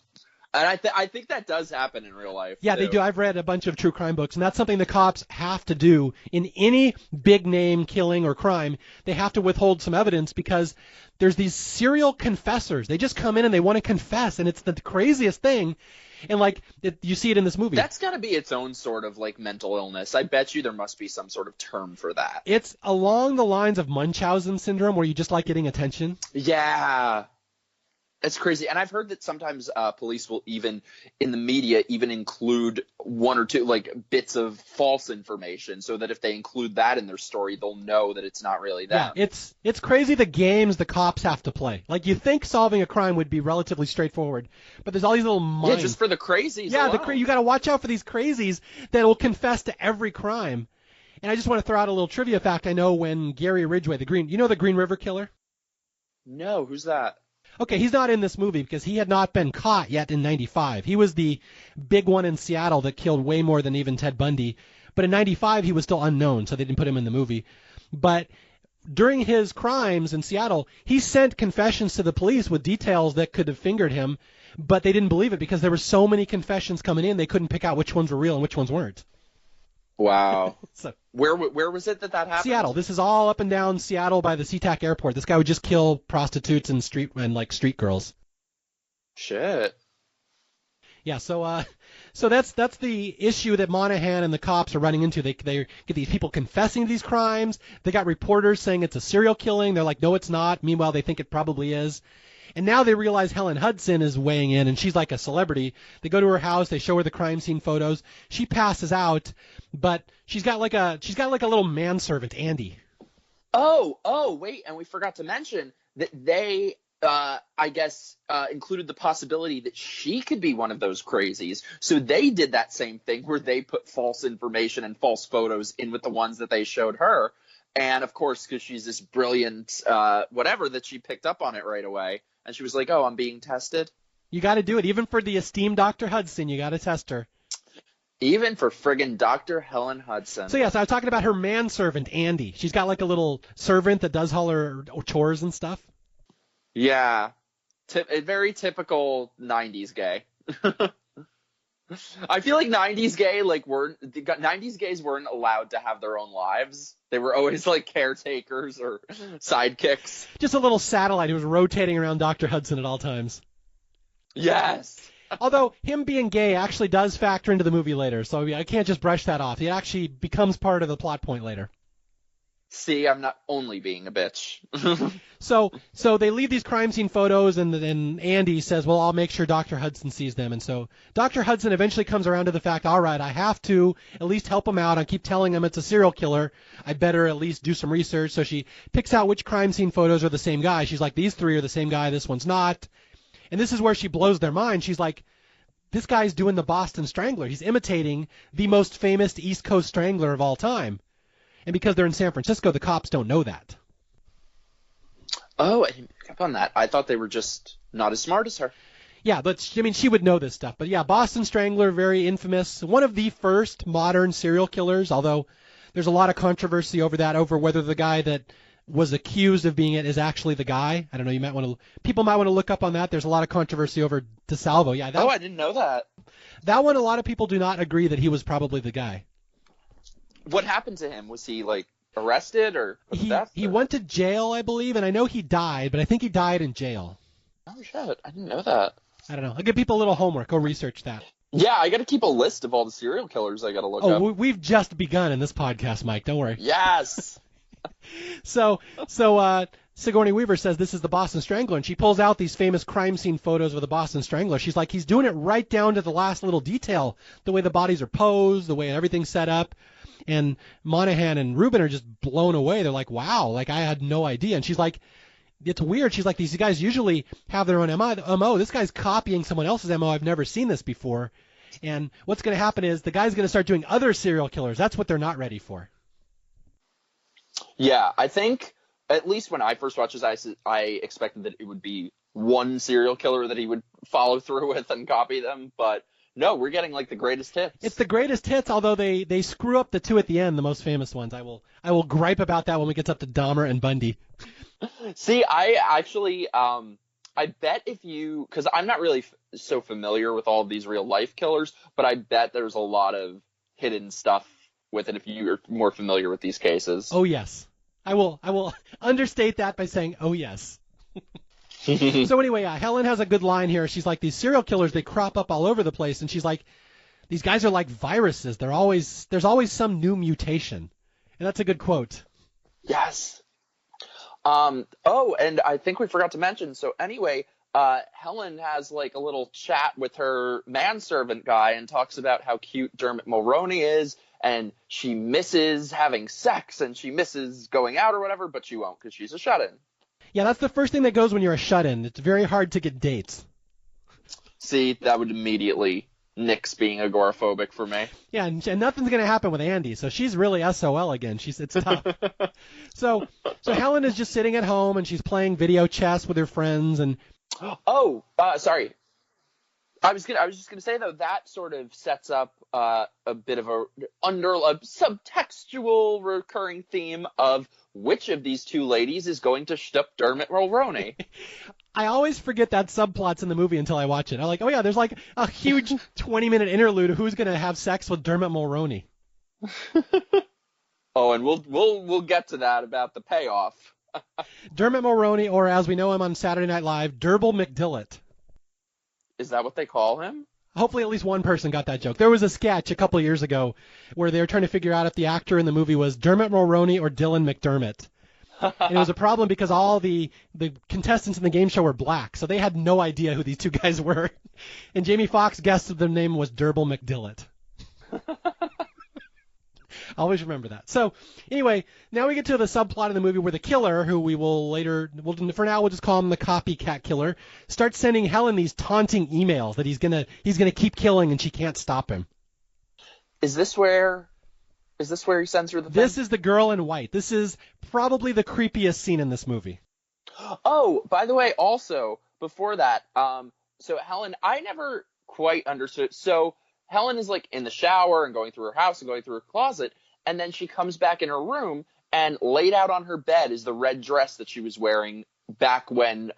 And I think that does happen in real life. Yeah, too. They do. I've read a bunch of true crime books, and that's something the cops have to do in any big name killing or crime. They have to withhold some evidence because there's these serial confessors. They just come in and they want to confess, and it's the craziest thing. And like you see it in this movie. That's got to be its own sort of like mental illness. I bet you there must be some sort of term for that. It's along the lines of Munchausen syndrome, where you just like getting attention. Yeah. It's crazy. And I've heard that sometimes police will even, in the media, even include one or two like bits of false information, so that if they include that in their story, they'll know that it's not really them. Yeah, it's crazy the games the cops have to play. Like, you think solving a crime would be relatively straightforward, but there's all these little minds. Yeah, just for the crazies. Yeah, alone. You got to watch out for these crazies that will confess to every crime. And I just want to throw out a little trivia fact. I know when Gary Ridgway, the Green River Killer? No, who's that? Okay, he's not in this movie because he had not been caught yet in 95. He was the big one in Seattle that killed way more than even Ted Bundy. But in 95, he was still unknown, so they didn't put him in the movie. But during his crimes in Seattle, he sent confessions to the police with details that could have fingered him, but they didn't believe it because there were so many confessions coming in, they couldn't pick out which ones were real and which ones weren't. Wow. So, where was it that happened? Seattle. This is all up and down Seattle by the SeaTac airport. This guy would just kill prostitutes and street girls. Shit. Yeah, so that's the issue that Monahan and the cops are running into. They get these people confessing to these crimes. They got reporters saying it's a serial killing. They're like, no, it's not. Meanwhile, they think it probably is. And now they realize Helen Hudson is weighing in, and she's like a celebrity. They go to her house. They show her the crime scene photos. She passes out, but she's got like a little manservant, Andy. Oh, wait, and we forgot to mention that they, I guess, included the possibility that she could be one of those crazies. So they did that same thing where they put false information and false photos in with the ones that they showed her. And, of course, because she's this brilliant whatever, that she picked up on it right away. And she was like, oh, I'm being tested? You got to do it. Even for the esteemed Dr. Hudson, you got to test her. Even for friggin' Dr. Helen Hudson. So, yes, I was talking about her manservant, Andy. She's got like a little servant that does all her chores and stuff. Yeah. A very typical 90s gay. I feel like 90s gays weren't allowed to have their own lives. They were always like caretakers or sidekicks. Just a little satellite who was rotating around Dr. Hudson at all times. Yes. Although him being gay actually does factor into the movie later, so I can't just brush that off. It actually becomes part of the plot point later. See, I'm not only being a bitch. So they leave these crime scene photos, and Andy says, well, I'll make sure Dr. Hudson sees them. And so Dr. Hudson eventually comes around to the fact, all right, I have to at least help him out. I keep telling him it's a serial killer. I better at least do some research. So she picks out which crime scene photos are the same guy. She's like, these three are the same guy. This one's not. And this is where she blows their mind. She's like, this guy's doing the Boston Strangler. He's imitating the most famous East Coast Strangler of all time. And because they're in San Francisco, the cops don't know that. Oh, I didn't pick up on that. I thought they were just not as smart as her. Yeah, but she would know this stuff. But yeah, Boston Strangler, very infamous. One of the first modern serial killers, although there's a lot of controversy over whether the guy that was accused of being it is actually the guy. I don't know. People might want to look up on that. There's a lot of controversy over DeSalvo. Yeah. I didn't know that. That one, a lot of people do not agree that he was probably the guy. What happened to him? Was he like arrested or put to death? He went to jail, I believe, and I know he died, but I think he died in jail. Oh shit! I didn't know that. I don't know. I'll give people a little homework. Go research that. Yeah, I got to keep a list of all the serial killers I got to look up. Oh, we've just begun in this podcast, Mike. Don't worry. Yes. So Sigourney Weaver says this is the Boston Strangler, and she pulls out these famous crime scene photos of the Boston Strangler. She's like, he's doing it right down to the last little detail, the way the bodies are posed, the way everything's set up. And Monahan and Rubin are just blown away. They're like, wow, like I had no idea. And she's like, it's weird. She's like, these guys usually have their own MO. This guy's copying someone else's MO. I've never seen this before. And what's going to happen is the guy's going to start doing other serial killers. That's what they're not ready for. Yeah, I think at least when I first watched this, I expected that it would be one serial killer that he would follow through with and copy them. But no, we're getting like the greatest hits. It's the greatest hits, although they screw up the two at the end, the most famous ones. I will gripe about that when we get up to Dahmer and Bundy. See, I actually, I bet because I'm not really so familiar with all of these real life killers, but I bet there's a lot of hidden stuff with it if you're more familiar with these cases. Oh yes, I will understate that by saying, oh yes. So anyway, Helen has a good line here. She's like, these serial killers, they crop up all over the place, and she's like, these guys are like viruses. There's always some new mutation, and that's a good quote. Yes. Oh, and I think we forgot to mention. So anyway, Helen has like a little chat with her manservant guy and talks about how cute Dermot Mulroney is, and she misses having sex and she misses going out or whatever, but she won't because she's a shut-in. Yeah, that's the first thing that goes when you're a shut-in. It's very hard to get dates. See, that would immediately nix being agoraphobic for me. Yeah, and nothing's going to happen with Andy, so she's really SOL again. It's tough. So Helen is just sitting at home, and she's playing video chess with her friends. And sorry. I was just gonna say though, that sort of sets up a bit of a subtextual recurring theme of which of these two ladies is going to shtup Dermot Mulroney. I always forget that subplot's in the movie until I watch it. I'm like, oh yeah, there's like a huge 20-minute interlude of who's gonna have sex with Dermot Mulroney. Oh, and we'll get to that about the payoff. Dermot Mulroney, or as we know him on Saturday Night Live, Derbil McDillett. Is that what they call him? Hopefully at least one person got that joke. There was a sketch a couple of years ago where they were trying to figure out if the actor in the movie was Dermot Mulroney or Dylan McDermott. And it was a problem because all the contestants in the game show were black, so they had no idea who these two guys were. And Jamie Foxx guessed that their name was Derbil McDillett. Always remember that. So anyway, now we get to the subplot of the movie where the killer, who we will later, for now we'll just call him the Copycat killer, starts sending Helen these taunting emails that he's gonna keep killing and she can't stop him. Is this where he sends her the thing? This is the girl in white. This is probably the creepiest scene in this movie. Oh, by the way, also before that, so Helen, I never quite understood. So Helen is like in the shower and going through her house and going through her closet, and then she comes back in her room, and laid out on her bed is the red dress that she was wearing back when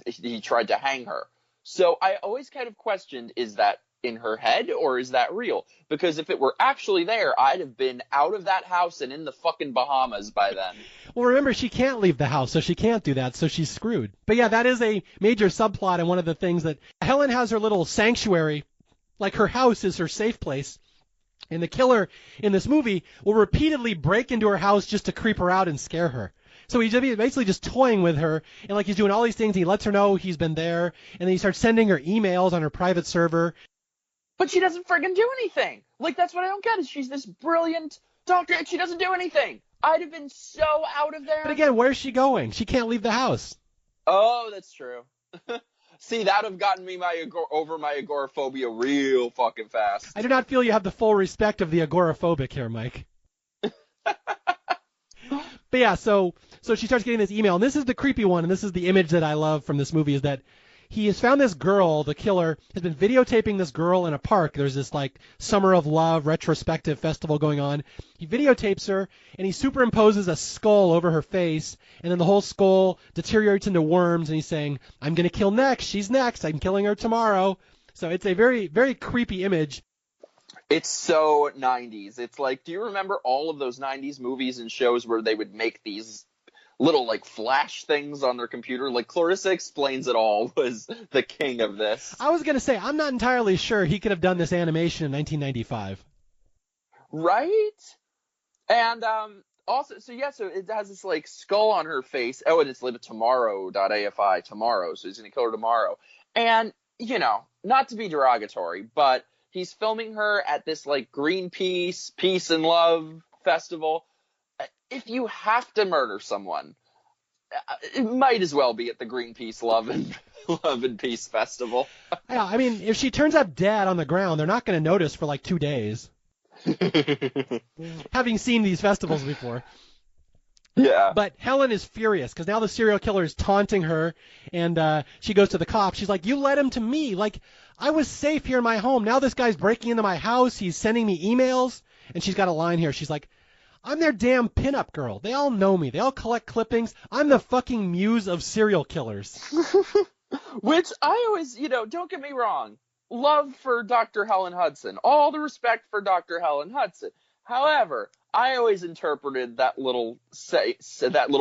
he tried to hang her. So I always kind of questioned, is that in her head or is that real? Because if it were actually there, I'd have been out of that house and in the fucking Bahamas by then. Well, remember, she can't leave the house, so she can't do that, so she's screwed. But yeah, that is a major subplot, and one of the things that Helen has her little sanctuary. Like, her house is her safe place. And the killer in this movie will repeatedly break into her house just to creep her out and scare her. So he's basically just toying with her, and like he's doing all these things. He lets her know he's been there, and then he starts sending her emails on her private server. But she doesn't friggin' do anything. Like, that's what I don't get, is she's this brilliant doctor, and she doesn't do anything. I'd have been so out of there. But again, where's she going? She can't leave the house. Oh, that's true. See, that would have gotten me over my agoraphobia real fucking fast. I do not feel you have the full respect of the agoraphobic here, Mike. But yeah, so she starts getting this email, and this is the creepy one, and this is the image that I love from this movie, is that he has found this girl, the killer, has been videotaping this girl in a park. There's this, like, Summer of Love retrospective festival going on. He videotapes her, and he superimposes a skull over her face, and then the whole skull deteriorates into worms, and he's saying, I'm going to kill next. She's next. I'm killing her tomorrow. So it's a very, very creepy image. It's so 90s. It's like, do you remember all of those 90s movies and shows where they would make these little, like, flash things on their computer? Like, Clarissa Explains It All was the king of this. I was going to say, I'm not entirely sure he could have done this animation in 1995. Right? And also, so it has this, like, skull on her face. Oh, and it's labeled tomorrow.afi, tomorrow, so he's going to kill her tomorrow. And, you know, not to be derogatory, but he's filming her at this, like, Greenpeace, Peace and Love festival. If you have to murder someone, it might as well be at the Greenpeace Love and Peace Festival. Yeah, I mean, if she turns up dead on the ground, they're not going to notice for like 2 days. Having seen these festivals before. Yeah. But Helen is furious because now the serial killer is taunting her, and she goes to the cops. She's like, you led him to me. Like, I was safe here in my home. Now this guy's breaking into my house. He's sending me emails. And she's got a line here. She's like, I'm their damn pinup girl. They all know me. They all collect clippings. I'm the fucking muse of serial killers. Which I always, don't get me wrong. Love for Dr. Helen Hudson. All the respect for Dr. Helen Hudson. However, I always interpreted that little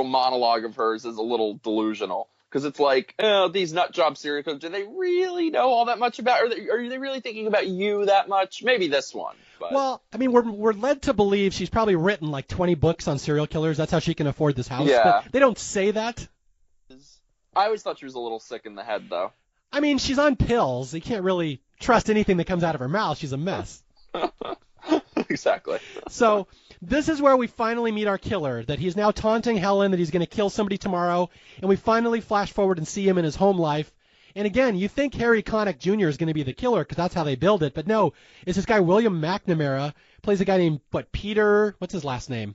monologue of hers as a little delusional. Because it's like, these nutjob serial killers, do they really know all that much about, or are they really thinking about you that much? Maybe this one. But. Well, I mean, we're led to believe she's probably written like 20 books on serial killers. That's how she can afford this house. Yeah. But they don't say that. I always thought she was a little sick in the head, though. I mean, she's on pills. You can't really trust anything that comes out of her mouth. She's a mess. Exactly. So this is where we finally meet our killer, that he's now taunting Helen that he's going to kill somebody tomorrow, and we finally flash forward and see him in his home life. And again, you think Harry Connick Jr. is going to be the killer because that's how they build it, but no, it's this guy William McNamara, plays a guy named, Peter, what's his last name?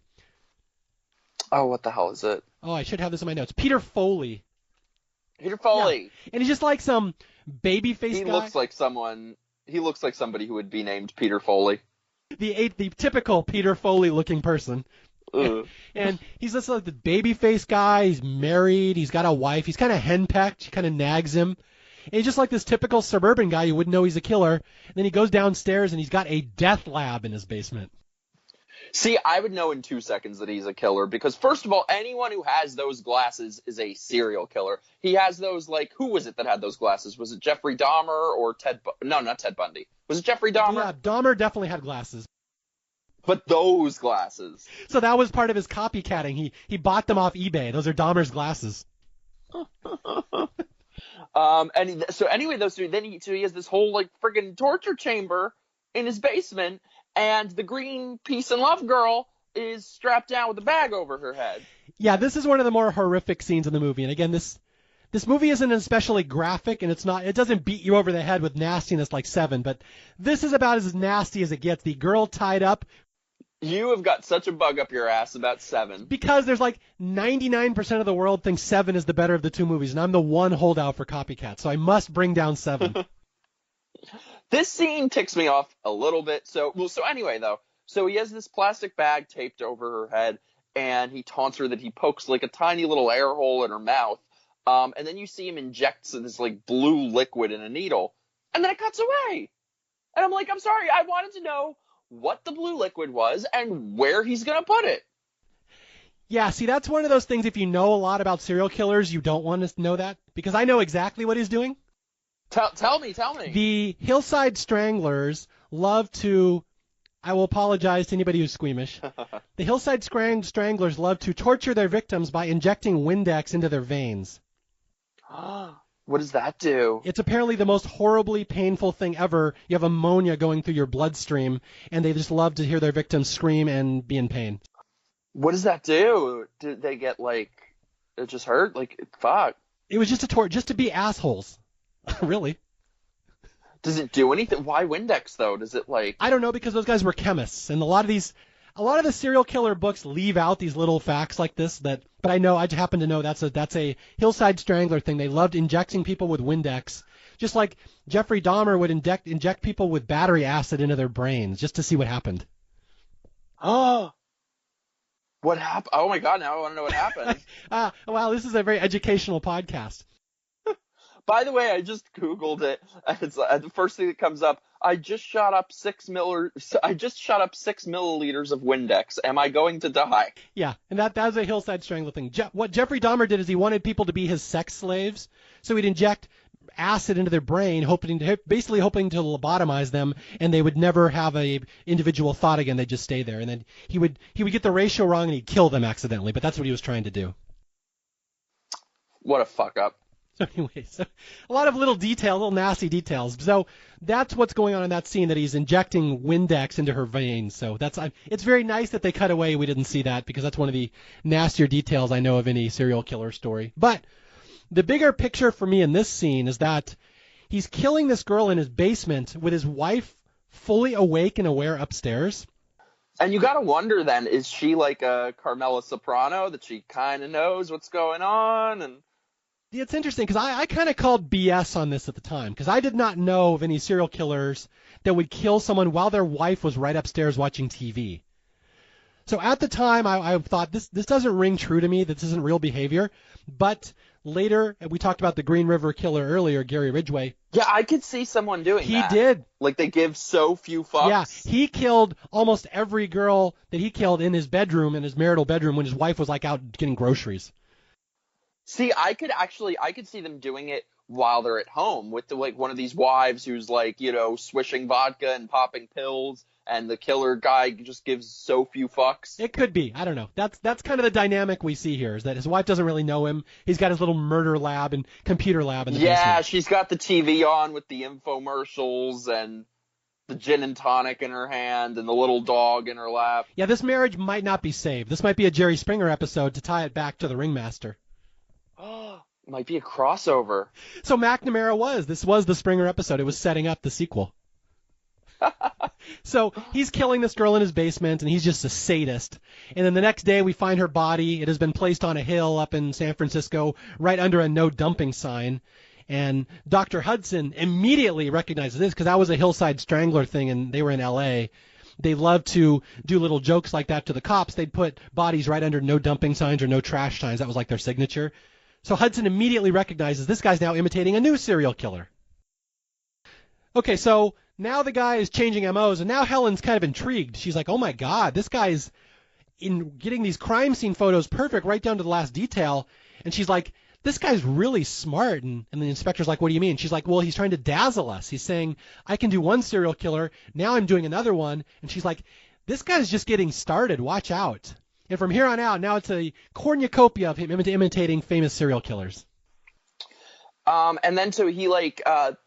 Oh, what the hell is it? Oh, I should have this in my notes. Peter Foley. Peter Foley. Yeah. And he's just like some baby-faced guy. He looks like somebody who would be named Peter Foley. The typical Peter Foley-looking person. And he's just like the baby-faced guy. He's married. He's got a wife. He's kind of henpecked. She kind of nags him. And he's just like this typical suburban guy. You wouldn't know he's a killer. And then he goes downstairs, and he's got a death lab in his basement. See, I would know in 2 seconds that he's a killer because, first of all, anyone who has those glasses is a serial killer. He has those, like, who was it that had those glasses? Was it Jeffrey Dahmer or No, not Ted Bundy. Was it Jeffrey Dahmer? Yeah, Dahmer definitely had glasses. But those glasses. So that was part of his copycatting. He bought them off eBay. Those are Dahmer's glasses. So anyway, those two, then he has this whole, like, friggin' torture chamber in his basement, and the green peace and love girl is strapped down with a bag over her head. Yeah, this is one of the more horrific scenes in the movie. And again, this movie isn't especially graphic, and it doesn't beat you over the head with nastiness like Seven, but this is about as nasty as it gets. The girl tied up. You have got such a bug up your ass about Seven. Because there's like 99% of the world thinks Seven is the better of the two movies, and I'm the one holdout for Copycat, so I must bring down Seven. This scene ticks me off a little bit. So anyway, though. So he has this plastic bag taped over her head, and he taunts her that he pokes like a tiny little air hole in her mouth. And then you see him inject this like blue liquid in a needle, and then it cuts away. And I'm like, I'm sorry, I wanted to know what the blue liquid was and where he's going to put it. Yeah, see, that's one of those things, if you know a lot about serial killers, you don't want to know that, because I know exactly what he's doing. Tell me. The Hillside Stranglers love to, I will apologize to anybody who's squeamish. The Hillside Stranglers love to torture their victims by injecting Windex into their veins. What does that do? It's apparently the most horribly painful thing ever. You have ammonia going through your bloodstream, and they just love to hear their victims scream and be in pain. What does that do? Did they get, like, it just hurt? Like, fuck. It was just just to be assholes. Really. Does it do anything? Why Windex, though? Does it, like... I don't know, because those guys were chemists, and a lot of the serial killer books leave out these little facts like this, but I happen to know that's a Hillside Strangler thing. They loved injecting people with Windex, just like Jeffrey Dahmer would inject people with battery acid into their brains just to see what happened. Oh, what happened? Oh my God! Now I want to know what happened. Wow, this is a very educational podcast. By the way, I just Googled it. It's the first thing that comes up. I just shot up 6 milliliters of Windex. Am I going to die? Yeah, and that was a Hillside Strangler thing. What Jeffrey Dahmer did is he wanted people to be his sex slaves, so he'd inject acid into their brain, basically hoping to lobotomize them, and they would never have a individual thought again. They'd just stay there, and then he would get the ratio wrong and he'd kill them accidentally. But that's what he was trying to do. What a fuck up. So anyway, a lot of little nasty details. So that's what's going on in that scene, that he's injecting Windex into her veins. So it's very nice that they cut away. We didn't see that, because that's one of the nastier details I know of any serial killer story. But the bigger picture for me in this scene is that he's killing this girl in his basement with his wife fully awake and aware upstairs. And you got to wonder then, is she like a Carmela Soprano, that she kind of knows what's going on? And it's interesting, because I kind of called BS on this at the time, because I did not know of any serial killers that would kill someone while their wife was right upstairs watching TV. So at the time, I thought, this doesn't ring true to me, this isn't real behavior. But later, we talked about the Green River Killer earlier, Gary Ridgway. Yeah, I could see someone doing that. He did. Like, they give so few fucks. Yeah, he killed almost every girl that he killed in his bedroom, in his marital bedroom, when his wife was like out getting groceries. See, I could see them doing it while they're at home with one of these wives who's like, swishing vodka and popping pills, and the killer guy just gives so few fucks. It could be. I don't know. That's kind of the dynamic we see here, is that his wife doesn't really know him. He's got his little murder lab and computer lab in the basement. Yeah, she's got the TV on with the infomercials and the gin and tonic in her hand and the little dog in her lap. Yeah, this marriage might not be saved. This might be a Jerry Springer episode to tie it back to the Ringmaster. Might be a crossover. So this was the Springer episode. It was setting up the sequel. So he's killing this girl in his basement, and he's just a sadist. And then the next day we find her body. It has been placed on a hill up in San Francisco, right under a no dumping sign. And Dr. Hudson immediately recognizes this, because that was a Hillside Strangler thing, and they were in L.A. They love to do little jokes like that to the cops. They'd put bodies right under no dumping signs or no trash signs. That was like their signature. So Hudson immediately recognizes this guy's now imitating a new serial killer. Okay, so now the guy is changing MOs, and now Helen's kind of intrigued. She's like, oh my God, this guy's in getting these crime scene photos perfect right down to the last detail. And she's like, this guy's really smart. And the inspector's like, what do you mean? She's like, well, he's trying to dazzle us. He's saying, I can do one serial killer. Now I'm doing another one. And she's like, this guy's just getting started. Watch out. And from here on out, now it's a cornucopia of him imitating famous serial killers. And then so he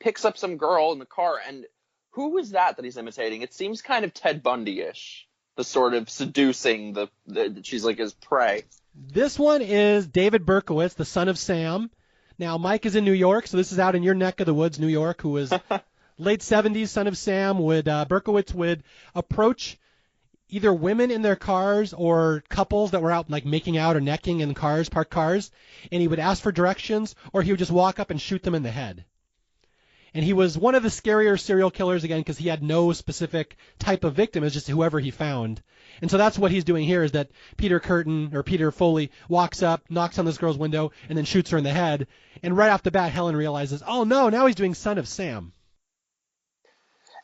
picks up some girl in the car, and who was that he's imitating? It seems kind of Ted Bundy-ish, the sort of seducing the she's like his prey. This one is David Berkowitz, the son of Sam. Now Mike is in New York, so this is out in your neck of the woods, New York, who was late 70s, son of Sam. Berkowitz would approach either women in their cars or couples that were out like making out or necking in cars, parked cars, and he would ask for directions, or he would just walk up and shoot them in the head. And he was one of the scarier serial killers, again, because he had no specific type of victim. It was just whoever he found. And so that's what he's doing here, is that Peter Foley walks up, knocks on this girl's window, and then shoots her in the head. And right off the bat, Helen realizes, oh no, now he's doing Son of Sam.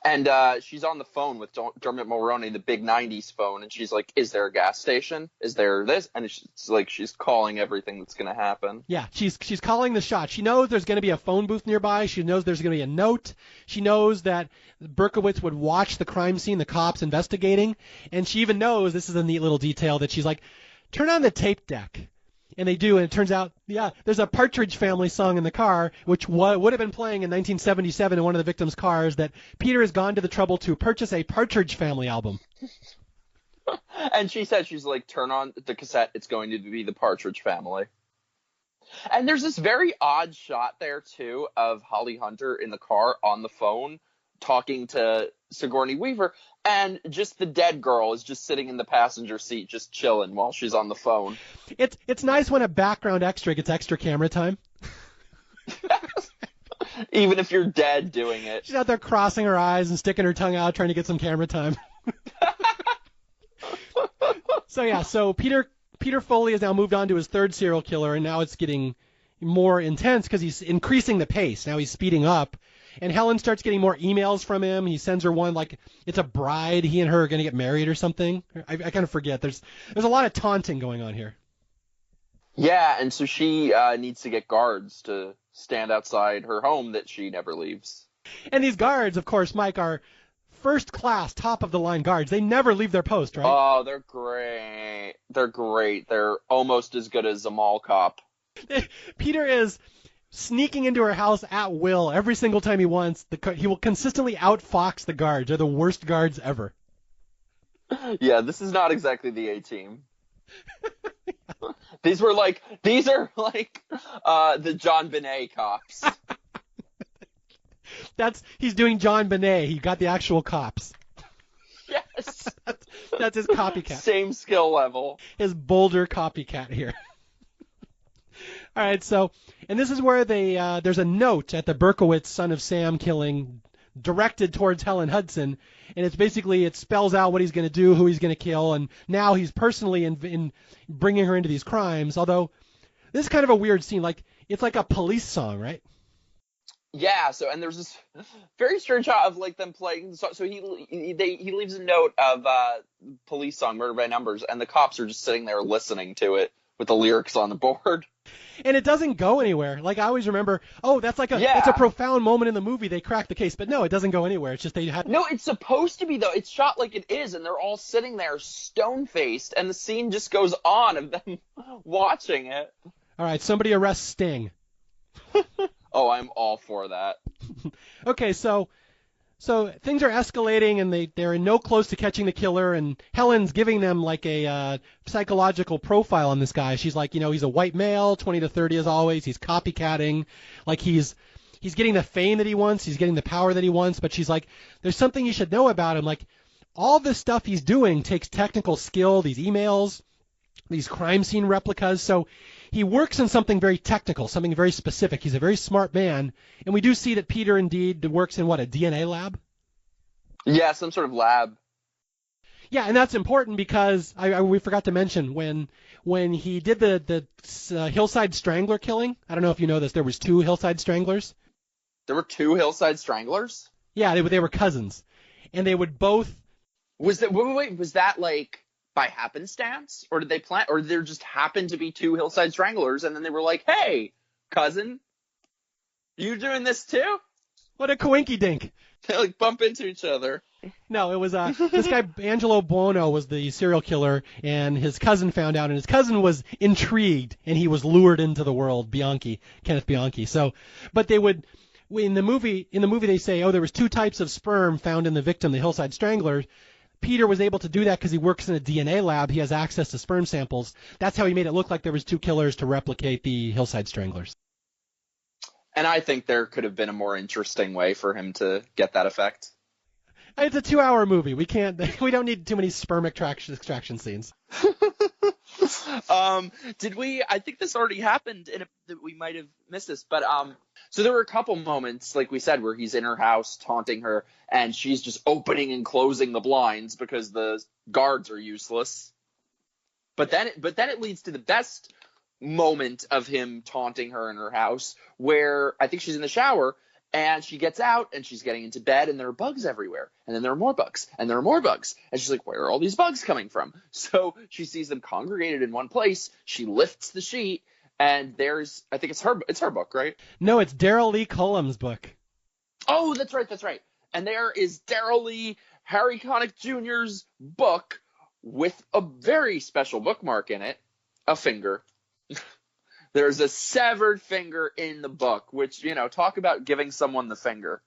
And she's on the phone with Dermot Mulroney, the big 90s phone, and she's like, is there a gas station? Is there this? And it's like she's calling everything that's going to happen. Yeah, she's calling the shot. She knows there's going to be a phone booth nearby. She knows there's going to be a note. She knows that Berkowitz would watch the crime scene, the cops investigating. And she even knows, this is a neat little detail, that she's like, turn on the tape deck. And they do, and it turns out, yeah, there's a Partridge Family song in the car, which would have been playing in 1977 in one of the victims' cars, that Peter has gone to the trouble to purchase a Partridge Family album. And she said, she's like, turn on the cassette, it's going to be the Partridge Family. And there's this very odd shot there, too, of Holly Hunter in the car on the phone talking to Sigourney Weaver, and just the dead girl is just sitting in the passenger seat just chilling while she's on the phone. It's nice when a background extra gets extra camera time. Even if you're dead doing it. She's out there crossing her eyes and sticking her tongue out trying to get some camera time. So Peter Foley has now moved on to his third serial killer, and now it's getting more intense because he's increasing the pace. Now he's speeding up. And Helen starts getting more emails from him. He sends her one like it's a bride. He and her are going to get married or something. I kind of forget. There's a lot of taunting going on here. Yeah, and so she needs to get guards to stand outside her home that she never leaves. And these guards, of course, Mike, are first class, top of the line guards. They never leave their post, right? Oh, they're great. They're great. They're almost as good as a mall cop. Peter is sneaking into her house at will every single time he wants. He will consistently outfox the guards. They're the worst guards ever. Yeah, this is not exactly the A-Team. These are like the John Benet cops. He's doing John Benet. He got the actual cops. Yes. That's his copycat. Same skill level. His Boulder copycat here. All right, and this is where there's a note at the Berkowitz son of Sam killing directed towards Helen Hudson, and it spells out what he's going to do, who he's going to kill, and now he's personally in bringing her into these crimes. Although this is kind of a weird scene, like it's like a police song, right? Yeah. So and there's this very strange shot of like them playing. So he leaves a note of police song "Murder by Numbers," and the cops are just sitting there listening to it with the lyrics on the board. And it doesn't go anywhere. Like I always remember, that's it's a profound moment in the movie. They crack the case, but no, it doesn't go anywhere. It's just No, it's supposed to be though. It's shot like it is, and they're all sitting there stone-faced, and the scene just goes on of them watching it. All right, somebody arrest Sting. Oh, I'm all for that. Okay, so things are escalating, and they're no close to catching the killer, and Helen's giving them like a psychological profile on this guy. She's like, he's a white male, 20 to 30 as always. He's copycatting, like he's getting the fame that he wants, he's getting the power that he wants, but she's like, there's something you should know about him. Like all this stuff he's doing takes technical skill, these emails, these crime scene replicas. So he works in something very technical, something very specific. He's a very smart man. And we do see that Peter indeed works in a DNA lab? Yeah, some sort of lab. Yeah, and that's important because we forgot to mention when he did the Hillside Strangler killing. I don't know if you know this. There was 2 Hillside Stranglers. There were 2 Hillside Stranglers? Yeah, they were cousins, and they would both. Was that wait, was that like by happenstance, or did they plan, or there just happened to be two hillside stranglers, and then they were like, "Hey, cousin, you doing this too?" What a coinky dink. They like bump into each other. No, it was this guy Angelo Buono was the serial killer, and his cousin found out, and his cousin was intrigued, and he was lured into the world. Kenneth Bianchi. So, but they would. In the movie they say, there was two types of sperm found in the victim, the hillside strangler. Peter was able to do that because he works in a DNA lab. He has access to sperm samples. That's how he made it look like there was two killers to replicate the hillside stranglers. And I think there could have been a more interesting way for him to get that effect. It's a 2-hour movie. We don't need too many sperm extraction scenes. I think this already happened, that we might have missed this, but so there were a couple moments, like we said, where he's in her house taunting her, and she's just opening and closing the blinds because the guards are useless. But then it leads to the best moment of him taunting her in her house, where I think she's in the shower, and she gets out, and she's getting into bed, and there are bugs everywhere. And then there are more bugs, and there are more bugs. And she's like, where are all these bugs coming from? So she sees them congregated in one place. She lifts the sheet, and there's, I think it's her book, right? No, it's Daryl Lee Cullum's book. Oh, that's right. And there is Daryl Lee, Harry Connick Jr.'s book with a very special bookmark in it, a finger. There's a severed finger in the book, which, talk about giving someone the finger.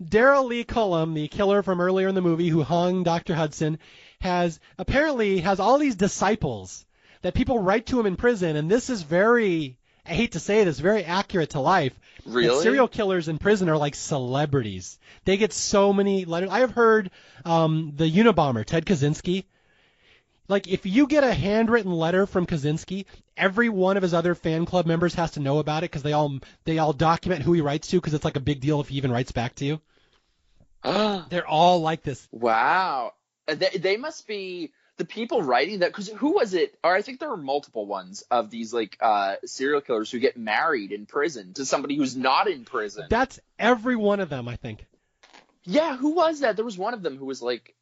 Daryl Lee Cullum, the killer from earlier in the movie who hung Dr. Hudson, apparently has all these disciples that people write to him in prison, and this is I hate to say this, very accurate to life. Really? That serial killers in prison are like celebrities. They get so many letters. I have heard the Unabomber, Ted Kaczynski. Like, if you get a handwritten letter from Kaczynski, every one of his other fan club members has to know about it because they all document who he writes to because it's like a big deal if he even writes back to you. They're all like this. Wow. They must be the people writing that, because who was it? Or I think there were multiple ones of these serial killers who get married in prison to somebody who's not in prison. That's every one of them, I think. Yeah, who was that? There was one of them who was like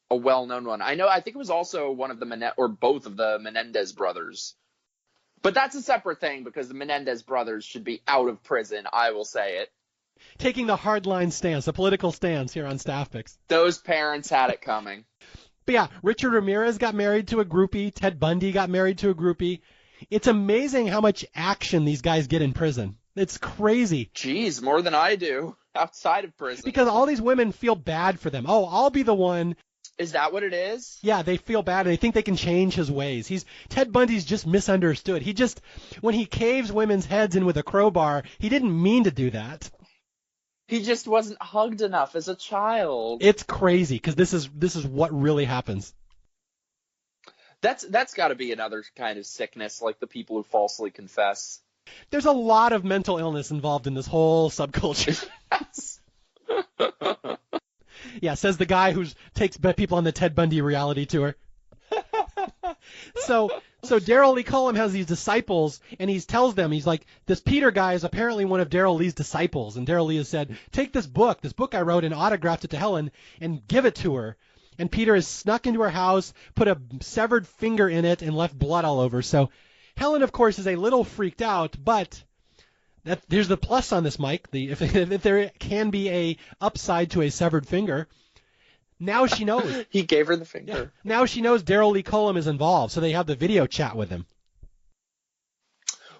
a well-known one. I think it was also one of the or both of the Menendez brothers. But that's a separate thing because the Menendez brothers should be out of prison, I will say it. Taking the hardline stance, the political stance here on Staff Picks. Those parents had it coming. But yeah, Richard Ramirez got married to a groupie. Ted Bundy got married to a groupie. It's amazing how much action these guys get in prison. It's crazy. Jeez, more than I do outside of prison. Because all these women feel bad for them. Oh, I'll be the one. Is that what it is? Yeah, they feel bad, and they think they can change his ways. Ted Bundy's just misunderstood. When he caves women's heads in with a crowbar, he didn't mean to do that. He just wasn't hugged enough as a child. It's crazy, because this is what really happens. That's got to be another kind of sickness, like the people who falsely confess. There's a lot of mental illness involved in this whole subculture. Yes. Yeah, says the guy who takes people on the Ted Bundy reality tour. So Daryl Lee Cullum has these disciples, and he tells them, he's like, this Peter guy is apparently one of Daryl Lee's disciples. And Daryl Lee has said, take this book I wrote, and autographed it to Helen, and give it to her. And Peter has snuck into her house, put a severed finger in it, and left blood all over. So Helen, of course, is a little freaked out, but there's the plus on this, Mike. If there can be a upside to a severed finger, now she knows. He gave her the finger. Yeah. Now she knows Daryl Lee Cullum is involved, so they have the video chat with him.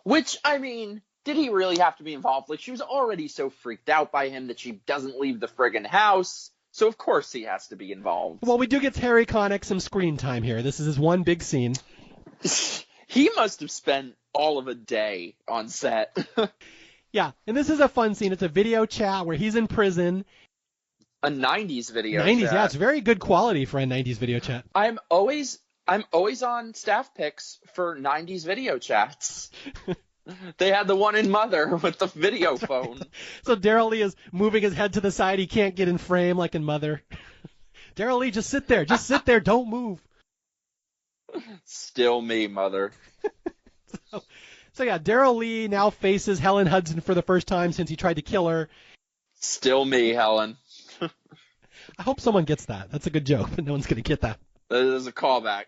Which, I mean, did he really have to be involved? Like, she was already so freaked out by him that she doesn't leave the friggin' house, so of course he has to be involved. Well, we do get Harry Connick some screen time here. This is his one big scene. He must have spent all of a day on set. Yeah, and this is a fun scene. It's a video chat where he's in prison. A 90s video 90s, chat. yeah, it's very good quality for a 90s video chat. I'm always on Staff Picks for 90s video chats. They had the one in Mother with the video phone. So Daryl Lee is moving his head to the side. He can't get in frame like in Mother. Daryl Lee, just sit there. Just sit there. Don't move. Still me, Mother. So yeah, Daryl Lee now faces Helen Hudson for the first time since he tried to kill her. Still me, Helen. I hope someone gets that. That's a good joke, but no one's going to get that. That is a callback.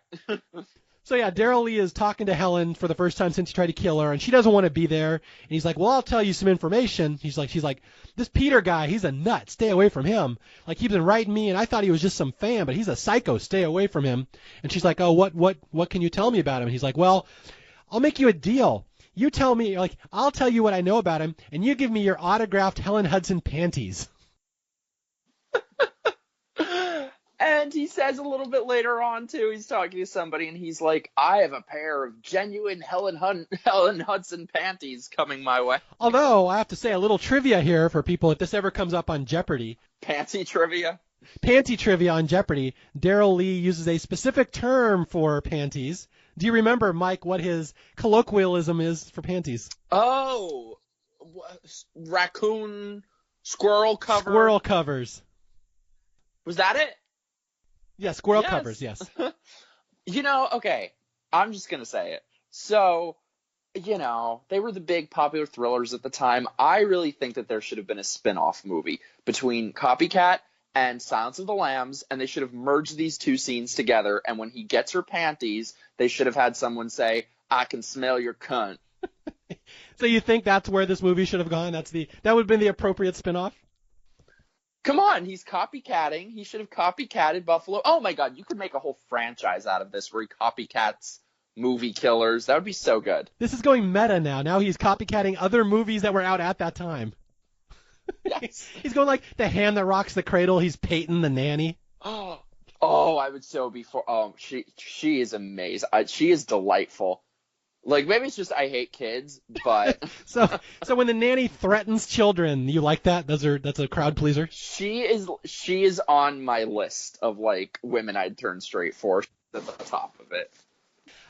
So yeah, Daryl Lee is talking to Helen for the first time since he tried to kill her, and she doesn't want to be there. And he's like, well, I'll tell you some information. She's like, this Peter guy, he's a nut. Stay away from him. Like, he's been writing me, and I thought he was just some fan, but he's a psycho. Stay away from him. And she's like, oh, what can you tell me about him? And he's like, well, I'll make you a deal. You tell me, like, I'll tell you what I know about him, and you give me your autographed Helen Hudson panties. And he says a little bit later on, too, he's talking to somebody, and he's like, I have a pair of genuine Helen Hudson panties coming my way. Although, I have to say a little trivia here for people, if this ever comes up on Jeopardy. Panty trivia? Panty trivia on Jeopardy. Daryl Lee uses a specific term for panties. Do you remember, Mike, what his colloquialism is for panties? Oh, raccoon, squirrel cover. Squirrel covers. Was that it? Yeah, squirrel covers, yes. Okay, I'm just going to say it. So, they were the big popular thrillers at the time. I really think that there should have been a spin-off movie between Copycat and Silence of the Lambs, and they should have merged these two scenes together, and when he gets her panties, they should have had someone say, I can smell your cunt. So you think that's where this movie should have gone? That would have been the appropriate spin-off? Come on, he's copycatting. He should have copycatted Buffalo. Oh my God, you could make a whole franchise out of this where he copycats movie killers. That would be so good. This is going meta now. Now he's copycatting other movies that were out at that time. Yes. He's going like The Hand That Rocks the Cradle. He's Peyton the nanny. Oh, I would so be for. Oh, she is amazing. She is delightful. Like, maybe it's just I hate kids, but so when the nanny threatens children, you like that? That's a crowd pleaser. She is on my list of like women I'd turn straight for. She's at the top of it.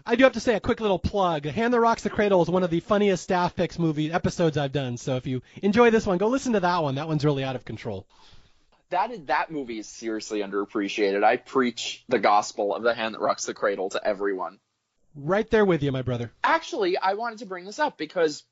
I do have to say a quick little plug. The Hand That Rocks the Cradle is one of the funniest Staff Picks movie episodes I've done. So if you enjoy this one, go listen to that one. That one's really out of control. That movie is seriously underappreciated. I preach the gospel of The Hand That Rocks the Cradle to everyone. Right there with you, my brother. Actually, I wanted to bring this up because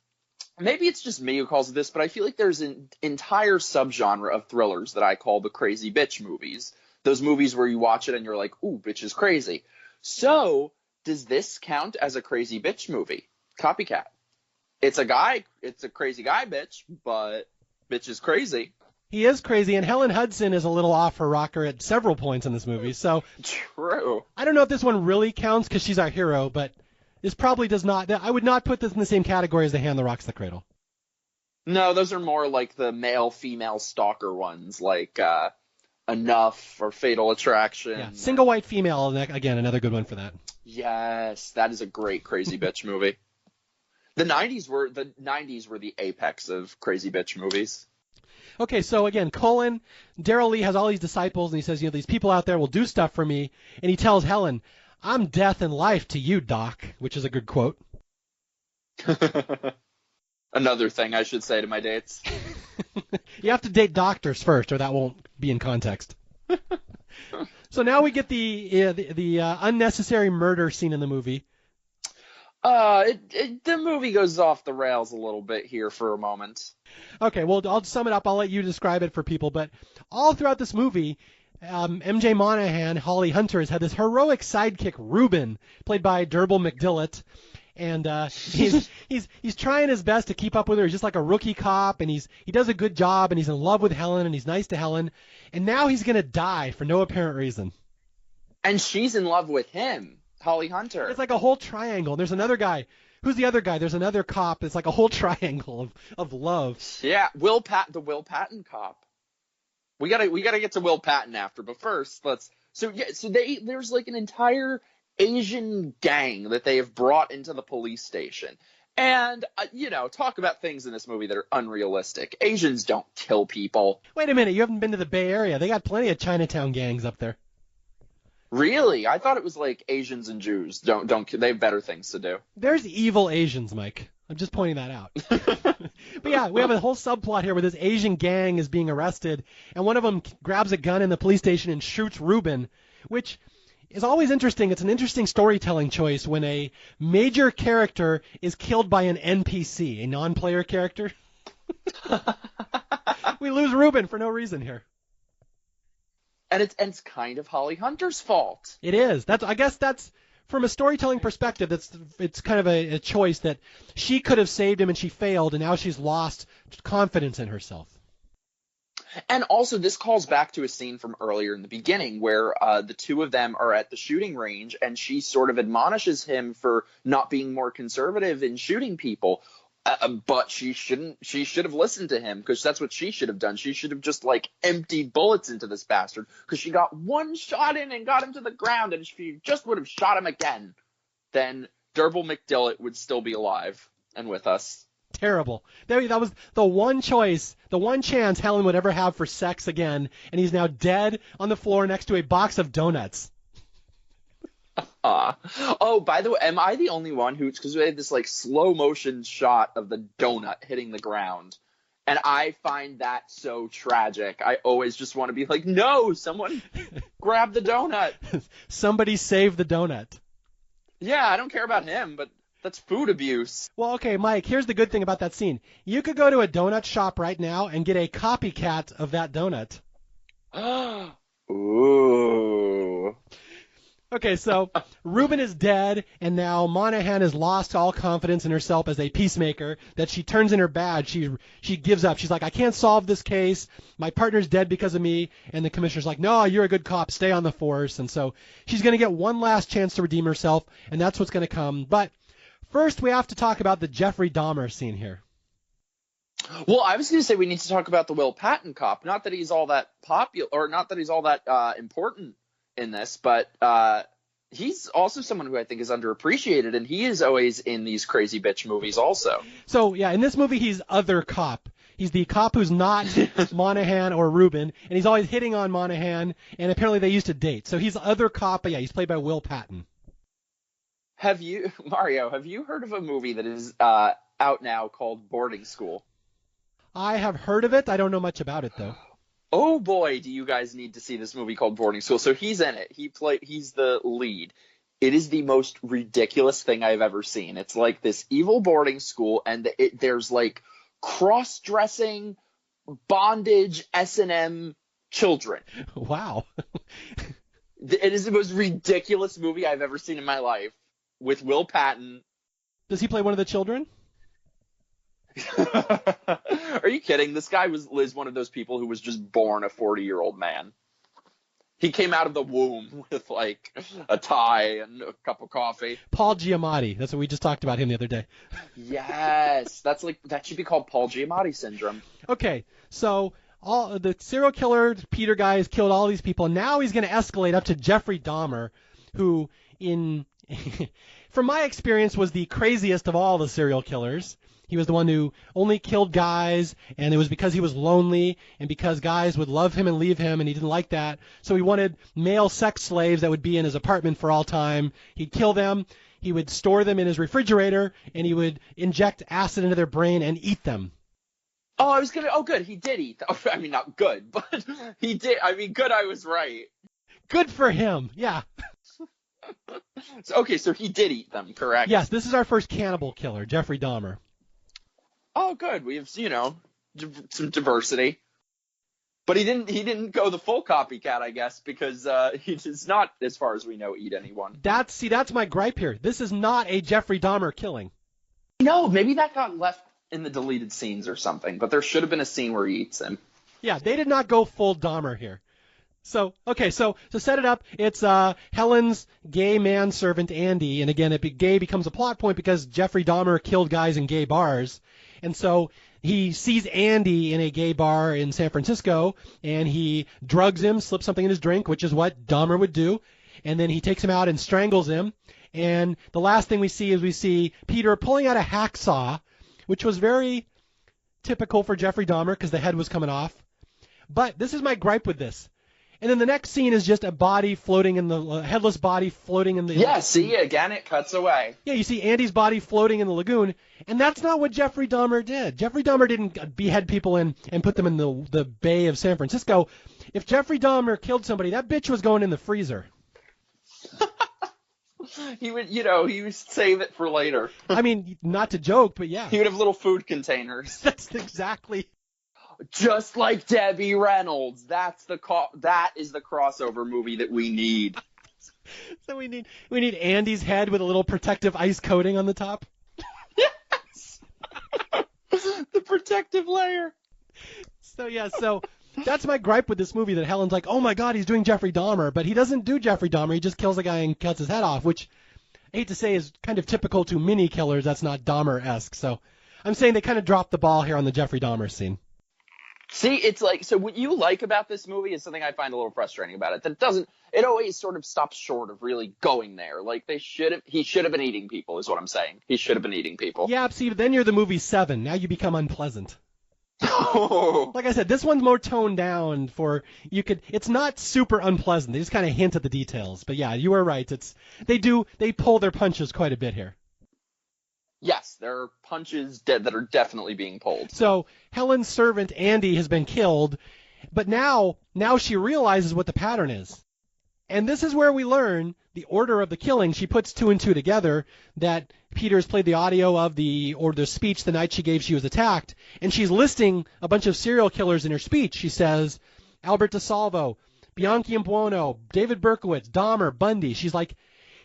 maybe it's just me who calls it this, but I feel like there's an entire subgenre of thrillers that I call the crazy bitch movies. Those movies where you watch it and you're like, ooh, bitch is crazy. So, does this count as a crazy bitch movie? Copycat. It's a crazy guy bitch, but bitch is crazy. He is crazy, and Helen Hudson is a little off her rocker at several points in this movie. So true. I don't know if this one really counts because she's our hero, but this probably does not. I would not put this in the same category as The Hand That Rocks the Cradle. No, those are more like the male-female stalker ones, like Enough or Fatal Attraction. Yeah, Single White Female, again, another good one for that. Yes, that is a great crazy bitch movie. The 90s were the apex of crazy bitch movies. Okay, so again, Daryl Lee has all these disciples, and he says, these people out there will do stuff for me, and he tells Helen, I'm death and life to you, Doc, which is a good quote. Another thing I should say to my dates. You have to date doctors first, or that won't be in context. So now we get the unnecessary murder scene in the movie. The movie goes off the rails a little bit here for a moment. Okay, well, I'll sum it up. I'll let you describe it for people. But all throughout this movie, MJ Monaghan, Holly Hunter, has had this heroic sidekick, Reuben, played by Derbil McDillott. And he's trying his best to keep up with her. He's just like a rookie cop, and he does a good job, and he's in love with Helen, and he's nice to Helen. And now he's going to die for no apparent reason. And she's in love with him, Holly Hunter. It's like a whole triangle. There's another guy. Who's the other guy? There's another cop. It's like a whole triangle of love. Yeah, the Will Patton cop. We gotta get to Will Patton after, but first there's like an entire Asian gang that they have brought into the police station. And, talk about things in this movie that are unrealistic. Asians don't kill people. Wait a minute, you haven't been to the Bay Area. They got plenty of Chinatown gangs up there. Really? I thought it was like Asians and Jews. Don't they have better things to do. There's evil Asians, Mike. I'm just pointing that out. But yeah, we have a whole subplot here where this Asian gang is being arrested, and one of them grabs a gun in the police station and shoots Reuben, which is always interesting. It's an interesting storytelling choice when a major character is killed by an NPC, a non-player character. We lose Ruben for no reason here. And it's kind of Holly Hunter's fault. It is. I guess that's from a storytelling perspective. It's kind of a choice that she could have saved him and she failed, and now she's lost confidence in herself. And also, this calls back to a scene from earlier in the beginning where the two of them are at the shooting range, and she sort of admonishes him for not being more conservative in shooting people. But she should have listened to him, because that's what she should have done. She should have just emptied bullets into this bastard, because she got one shot in and got him to the ground. And if she just would have shot him again, then Derbil McDillett would still be alive and with us. Terrible. That was the one choice, the one chance Helen would ever have for sex again, and he's now dead on the floor next to a box of donuts. Oh, by the way, am I the only one because we had this slow motion shot of the donut hitting the ground, and I find that so tragic. I always just want to be like, no, someone grab the donut. Somebody save the donut. Yeah, I don't care about him, but that's food abuse. Well, okay, Mike, here's the good thing about that scene. You could go to a donut shop right now and get a copycat of that donut. Ooh. Okay, so Ruben is dead, and now Monahan has lost all confidence in herself as a peacemaker, that she turns in her badge. She gives up. She's like, I can't solve this case. My partner's dead because of me. And the commissioner's like, no, you're a good cop. Stay on the force. And so she's going to get one last chance to redeem herself, and that's what's going to come. But first, we have to talk about the Jeffrey Dahmer scene here. Well, I was going to say we need to talk about the Will Patton cop. Not that he's all that popular, or not that he's all that important in this, but he's also someone who I think is underappreciated, and he is always in these crazy bitch movies also. So, yeah, in this movie, he's other cop. He's the cop who's not Monahan or Ruben, and he's always hitting on Monahan, and apparently they used to date. So he's other cop, but yeah, he's played by Will Patton. Mario, have you heard of a movie that is out now called Boarding School? I have heard of it. I don't know much about it, though. Oh boy, do you guys need to see this movie called Boarding School. So he's in it. He's the lead. It is the most ridiculous thing I've ever seen. It's like this evil boarding school, and there's cross-dressing, bondage, S&M children. Wow. It is the most ridiculous movie I've ever seen in my life, with Will Patton. Does he play one of the children? Are you kidding? This guy is one of those people who was just born a 40-year-old man. He came out of the womb with a tie and a cup of coffee. Paul Giamatti. That's what we just talked about him the other day. Yes, that should be called Paul Giamatti syndrome. Okay, so all the serial killer Peter guy has killed all these people. Now he's going to escalate up to Jeffrey Dahmer, who from my experience was the craziest of all the serial killers. He was the one who only killed guys, and it was because he was lonely and because guys would love him and leave him, and he didn't like that. So he wanted male sex slaves that would be in his apartment for all time. He'd kill them. He would store them in his refrigerator, and he would inject acid into their brain and eat them. Oh, good. He did eat them. I mean, not good, but he did. I mean, good, I was right. Good for him. Yeah. So he did eat them, correct? Yes, this is our first cannibal killer, Jeffrey Dahmer. Oh, good. We have, some diversity. But he didn't go the full copycat, I guess, because he does not, as far as we know, eat anyone. That's my gripe here. This is not a Jeffrey Dahmer killing. No, maybe that got left in the deleted scenes or something, but there should have been a scene where he eats him. Yeah, they did not go full Dahmer here. So to set it up, it's Helen's gay manservant, Andy, and again, gay becomes a plot point because Jeffrey Dahmer killed guys in gay bars. And so he sees Andy in a gay bar in San Francisco, and he drugs him, slips something in his drink, which is what Dahmer would do, and then he takes him out and strangles him. And the last thing we see Peter pulling out a hacksaw, which was very typical for Jeffrey Dahmer because the head was coming off. But this is my gripe with this. And then the next scene is just a body floating in the headless body floating in the. Yeah, see, again, it cuts away. Yeah, you see Andy's body floating in the lagoon, and that's not what Jeffrey Dahmer did. Jeffrey Dahmer didn't behead people and put them in the Bay of San Francisco. If Jeffrey Dahmer killed somebody, that bitch was going in the freezer. He would save it for later. I mean, not to joke, but yeah. He would have little food containers. That's exactly. Just like Debbie Reynolds. That is the crossover movie that we need. So we need Andy's head with a little protective ice coating on the top. Yes. The protective layer. So that's my gripe with this movie, that Helen's like, oh my God, he's doing Jeffrey Dahmer, but he doesn't do Jeffrey Dahmer. He just kills a guy and cuts his head off, which I hate to say is kind of typical to mini killers. That's not Dahmer-esque. So I'm saying they kind of dropped the ball here on the Jeffrey Dahmer scene. See, it's like, so what you like about this movie is something I find a little frustrating about it. It always sort of stops short of really going there. Like, he should have been eating people, is what I'm saying. He should have been eating people. Yeah, see, then you're the movie 7. Now you become unpleasant. Like I said, this one's more toned down it's not super unpleasant. They just kind of hint at the details. But yeah, you were right. They pull their punches quite a bit here. Yes, there are punches that are definitely being pulled. So Helen's servant, Andy, has been killed, but now she realizes what the pattern is. And this is where we learn the order of the killing. She puts 2 and 2 together, that Peter's played the audio of the speech the night she gave she was attacked, and she's listing a bunch of serial killers in her speech. She says, Albert DeSalvo, Bianchi and Buono, David Berkowitz, Dahmer, Bundy. She's like,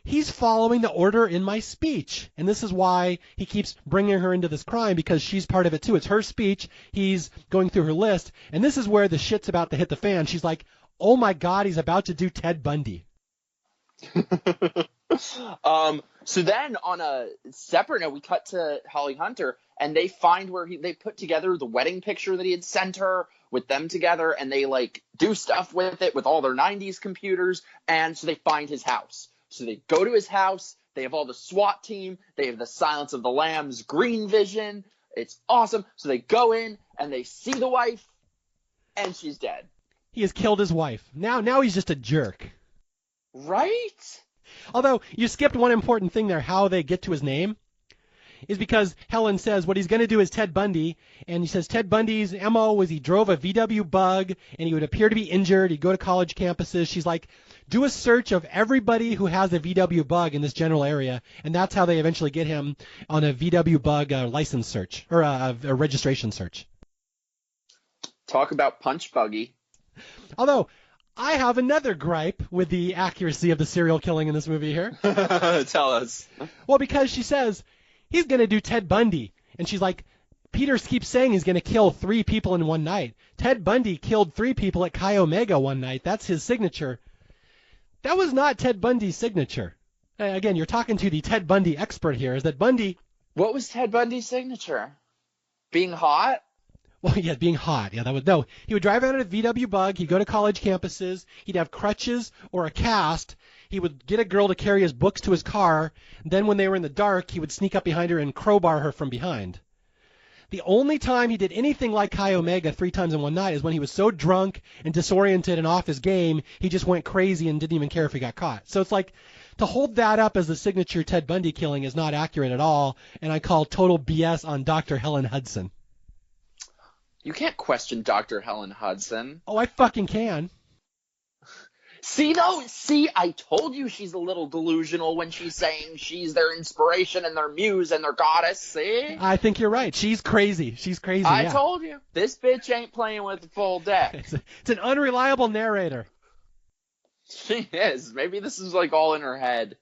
he's following the order in my speech. And this is why he keeps bringing her into this crime, because she's part of it too. It's her speech. He's going through her list. And this is where the shit's about to hit the fan. She's like, oh my God, he's about to do Ted Bundy. So then on a separate note, we cut to Holly Hunter, and they find where they put together the wedding picture that he had sent her with them together, and they like do stuff with it with all their 90s computers. And so they find his house. So they go to his house. They have all the SWAT team. They have the Silence of the Lambs green vision. It's awesome. So they go in and they see the wife, and she's dead. He has killed his wife. Now he's just a jerk. Right? Although you skipped one important thing there, how they get to his name. Is because Helen says what he's going to do is Ted Bundy, and he says Ted Bundy's MO was he drove a VW Bug, and he would appear to be injured. He'd go to college campuses. She's like, do a search of everybody who has a VW Bug in this general area, and that's how they eventually get him on a VW Bug license search, or a registration search. Talk about punch buggy. Although, I have another gripe with the accuracy of the serial killing in this movie here. Tell us. Well, because she says, he's going to do Ted Bundy. And she's like, Peter keeps saying he's going to kill 3 people in one night. Ted Bundy killed 3 people at Chi Omega one night. That's his signature. That was not Ted Bundy's signature. Again, you're talking to the Ted Bundy expert here. Is that Bundy... What was Ted Bundy's signature? Being hot? Well, yeah, being hot. Yeah, that was... No, he would drive around in a VW Bug. He'd go to college campuses. He'd have crutches or a cast. He would get a girl to carry his books to his car. Then when they were in the dark, he would sneak up behind her and crowbar her from behind. The only time he did anything like Chi Omega 3 times in one night is when he was so drunk and disoriented and off his game, he just went crazy and didn't even care if he got caught. So it's like, to hold that up as the signature Ted Bundy killing is not accurate at all, and I call total BS on Dr. Helen Hudson. You can't question Dr. Helen Hudson. Oh, I fucking can. See, I told you she's a little delusional when she's saying she's their inspiration and their muse and their goddess, see? I think you're right. She's crazy. I told you. This bitch ain't playing with the full deck. It's an unreliable narrator. She is. Maybe this is like all in her head.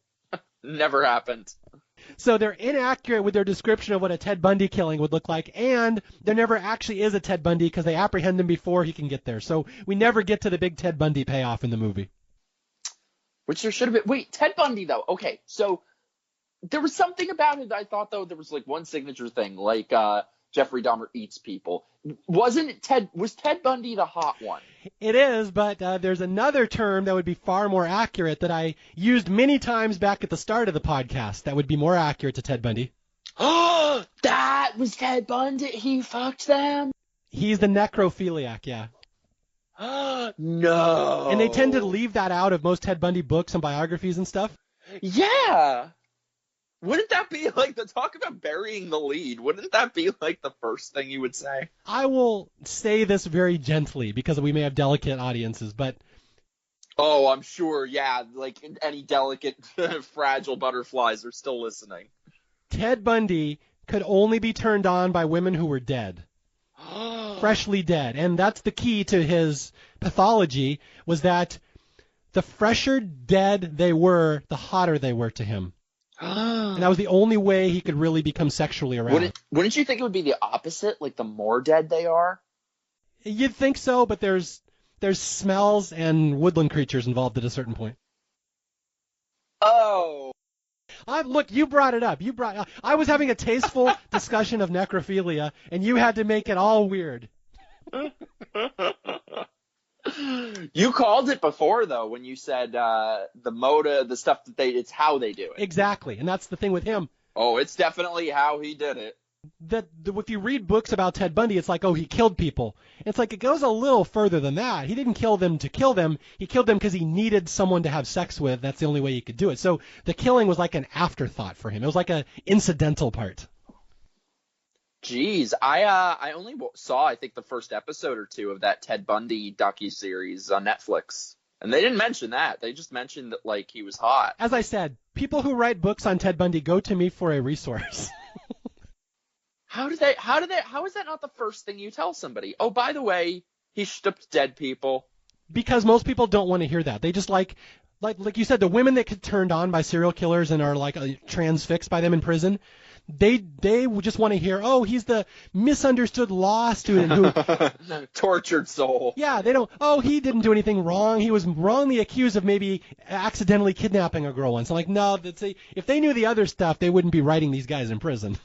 Never happened. So they're inaccurate with their description of what a Ted Bundy killing would look like, and there never actually is a Ted Bundy because they apprehend him before he can get there. So we never get to the big Ted Bundy payoff in the movie. Which there should have been. Wait, Ted Bundy, though. Okay, so there was something about it I thought, though, there was like one signature thing, like Jeffrey Dahmer eats people. Was Ted Bundy the hot one? It is, but there's another term that would be far more accurate that I used many times back at the start of the podcast that would be more accurate to Ted Bundy. Oh, that was Ted Bundy. He fucked them. He's the necrophiliac, yeah. No. And they tend to leave that out of most Ted Bundy books and biographies and stuff. Yeah. Wouldn't that be like the talk about burying the lead? Wouldn't that be like the first thing you would say? I will say this very gently because we may have delicate audiences, but... Oh, I'm sure, yeah. Like any delicate, fragile butterflies are still listening. Ted Bundy could only be turned on by women who were dead. Freshly dead. And that's the key to his pathology, was that the fresher dead they were, the hotter they were to him. And that was the only way he could really become sexually aroused. Wouldn't you think it would be the opposite? Like the more dead they are? You'd think so, but there's smells and woodland creatures involved at a certain point. Oh. Look, you brought it up. I was having a tasteful discussion of necrophilia, and you had to make it all weird. You called it before, though, when you said the stuff that it's how they do it. Exactly, and that's the thing with him. Oh, it's definitely how he did it. If you read books about Ted Bundy, it's like, oh, he killed people. It's like it goes a little further than that. He didn't kill them to kill them. He killed them because he needed someone to have sex with. That's the only way he could do it. So the killing was like an afterthought for him. It was like an incidental part. Jeez, I only saw, I think, the first episode or two of that Ted Bundy docuseries on Netflix. And they didn't mention that. They just mentioned that, like, he was hot. As I said, people who write books on Ted Bundy go to me for a resource. How is that not the first thing you tell somebody? Oh, by the way, he stooped dead people. Because most people don't want to hear that. They just like you said, the women that get turned on by serial killers and are like transfixed by them in prison, they just want to hear, oh, he's the misunderstood law student who tortured soul. Yeah, he didn't do anything wrong. He was wrongly accused of maybe accidentally kidnapping a girl once. I'm like, no, if they knew the other stuff, they wouldn't be writing these guys in prison.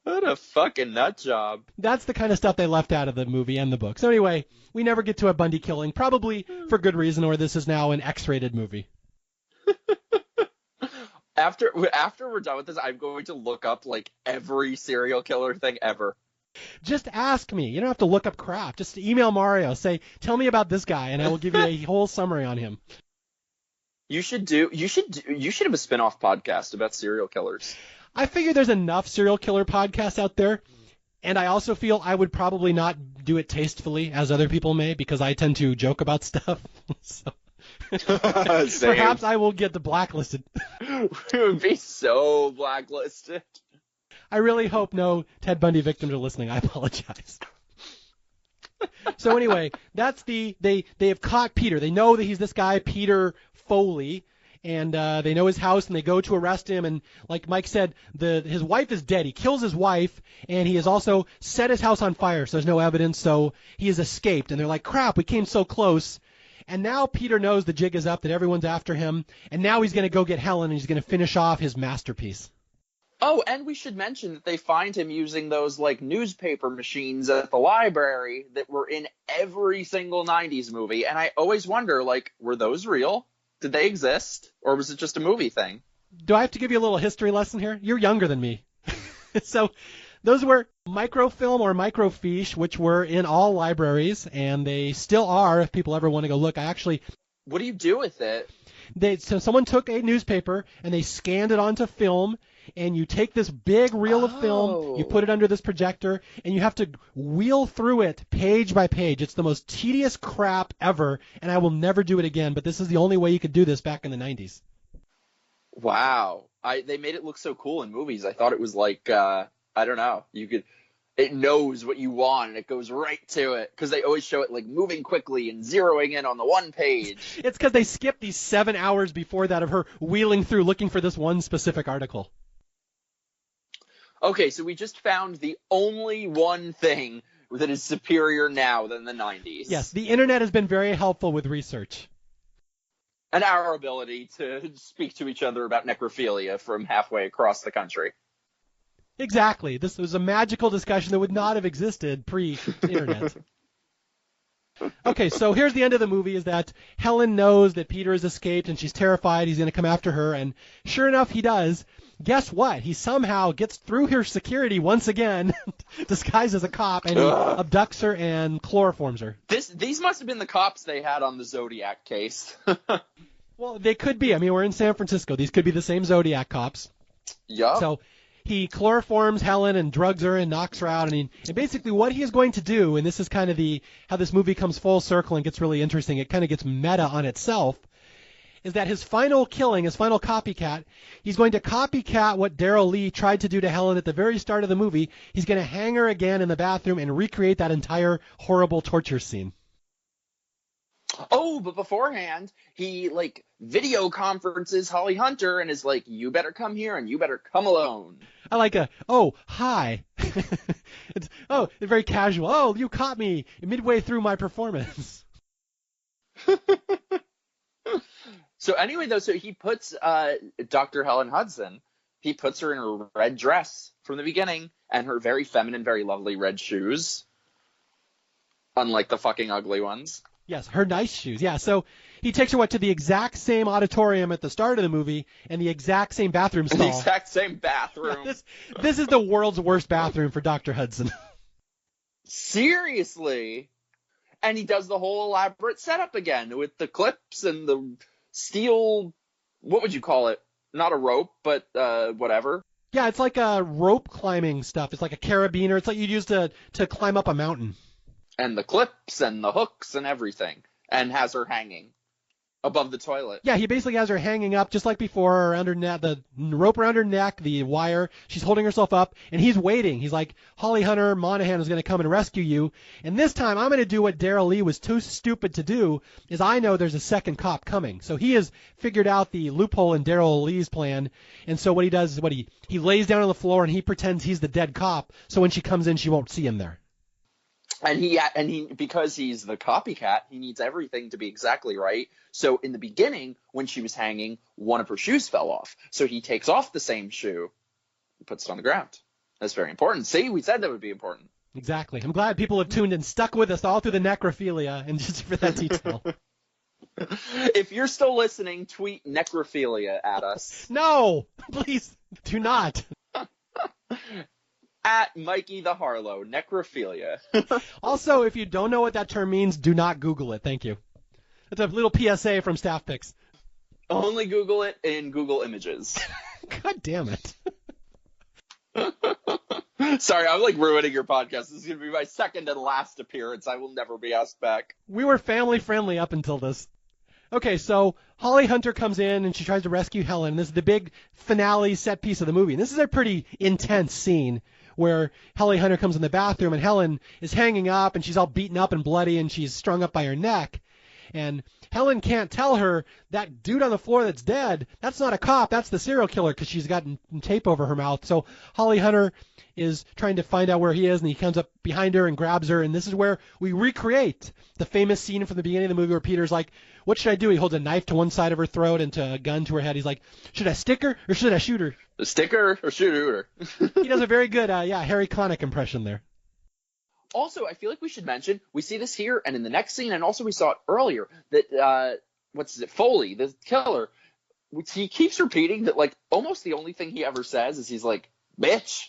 What a fucking nut job. That's the kind of stuff they left out of the movie and the book. So anyway, we never get to a Bundy killing, probably for good reason, or this is now an X-rated movie. After we're done with this, I'm going to look up, like, every serial killer thing ever. Just ask me. You don't have to look up crap. Just email Mario. Say, tell me about this guy, and I will give you a whole summary on him. You should have a spin-off podcast about serial killers. I figure there's enough serial killer podcasts out there, and I also feel I would probably not do it tastefully, as other people may, because I tend to joke about stuff. So perhaps I will get blacklisted. We would be so blacklisted. I really hope no Ted Bundy victims are listening. I apologize. So anyway, they have caught Peter. They know that he's this guy, Peter Foley. And they know his house, and they go to arrest him. And like Mike said, his wife is dead. He kills his wife, and he has also set his house on fire, so there's no evidence. So he has escaped. And they're like, crap, we came so close. And now Peter knows the jig is up, that everyone's after him. And now he's going to go get Helen, and he's going to finish off his masterpiece. Oh, and we should mention that they find him using those, like, newspaper machines at the library that were in every single 90s movie. And I always wonder, like, were those real? Did they exist, or was it just a movie thing? Do I have to give you a little history lesson here? You're younger than me. So those were microfilm or microfiche, which were in all libraries, and they still are if people ever want to go look. What do you do with it? So someone took a newspaper, and they scanned it onto film, and you take this big reel of film, you put it under this projector, and you have to wheel through it page by page. It's the most tedious crap ever, and I will never do it again, but this is the only way you could do this back in the 90s. Wow. They made it look so cool in movies. I thought it was like, I don't know, it knows what you want, and it goes right to it, because they always show it, like, moving quickly and zeroing in on the one page. It's because they skipped these 7 hours before that of her wheeling through looking for this one specific article. Okay, so we just found the only one thing that is superior now than the 90s. Yes, the internet has been very helpful with research. And our ability to speak to each other about necrophilia from halfway across the country. Exactly. This was a magical discussion that would not have existed pre-internet. Okay, so here's the end of the movie, is that Helen knows that Peter has escaped, and she's terrified he's going to come after her, and sure enough, he does. Guess what? He somehow gets through her security once again, disguised as a cop, and he abducts her and chloroforms her. These must have been the cops they had on the Zodiac case. Well, they could be. I mean, we're in San Francisco. These could be the same Zodiac cops. Yeah. So he chloroforms Helen and drugs her and knocks her out. And basically what he is going to do, and this is kind of how this movie comes full circle and gets really interesting, it kind of gets meta on itself, is that his final killing, his final copycat, he's going to copycat what Daryl Lee tried to do to Helen at the very start of the movie. He's going to hang her again in the bathroom and recreate that entire horrible torture scene. Oh, but beforehand, he, like, video conferences Holly Hunter and is like, you better come here and you better come alone. I like oh, hi. It's very casual. Oh, you caught me midway through my performance. So anyway, though, so he puts Dr. Helen Hudson, he puts her in her red dress from the beginning and her very feminine, very lovely red shoes, unlike the fucking ugly ones. Yes, her nice shoes. Yeah, so he takes her to the exact same auditorium at the start of the movie and the exact same bathroom stall. The exact same bathroom. Yeah, this is the world's worst bathroom for Dr. Hudson. Seriously. And he does the whole elaborate setup again with the clips and the steel, what would you call it? Not a rope, but whatever. Yeah, it's like a rope climbing stuff. It's like a carabiner. It's like you'd use to climb up a mountain. And the clips and the hooks and everything. And has her hanging above the toilet. Yeah, he basically has her hanging up just like before, around her neck, the rope around her neck, the wire. She's holding herself up, and he's waiting. He's like, Holly Hunter, Monahan is going to come and rescue you. And this time I'm going to do what Daryl Lee was too stupid to do, is I know there's a second cop coming. So he has figured out the loophole in Daryl Lee's plan. And so what he does is he lays down on the floor and he pretends he's the dead cop. So when she comes in, she won't see him there. And he because he's the copycat, he needs everything to be exactly right. So in the beginning, when she was hanging, one of her shoes fell off. So he takes off the same shoe and puts it on the ground. That's very important. See, we said that would be important. Exactly. I'm glad people have tuned in, stuck with us all through the necrophilia, and just for that detail. If you're still listening, tweet necrophilia at us. No, please do not. At Mikey the Harlow, necrophilia. Also, if you don't know what that term means, do not Google it. Thank you. That's a little PSA from Staff Picks. Only Google it in Google Images. God damn it. Sorry, I'm like ruining your podcast. This is going to be my second and last appearance. I will never be asked back. We were family friendly up until this. Okay, so Holly Hunter comes in and she tries to rescue Helen. This is the big finale set piece of the movie. And this is a pretty intense scene where Holly Hunter comes in the bathroom and Helen is hanging up and she's all beaten up and bloody and she's strung up by her neck. And Helen can't tell her that dude on the floor that's dead, that's not a cop, that's the serial killer, because she's got tape over her mouth. So Holly Hunter is trying to find out where he is, and he comes up behind her and grabs her, and this is where we recreate the famous scene from the beginning of the movie where Peter's like, what should I do? He holds a knife to one side of her throat and a gun to her head. He's like, should I stick her or should I shoot her? Stick her or shoot her? He does a very good, Harry Connick impression there. Also, I feel like we should mention, we see this here and in the next scene, and also we saw it earlier, that, Foley, the killer, he keeps repeating that, like, almost the only thing he ever says is he's like, bitch.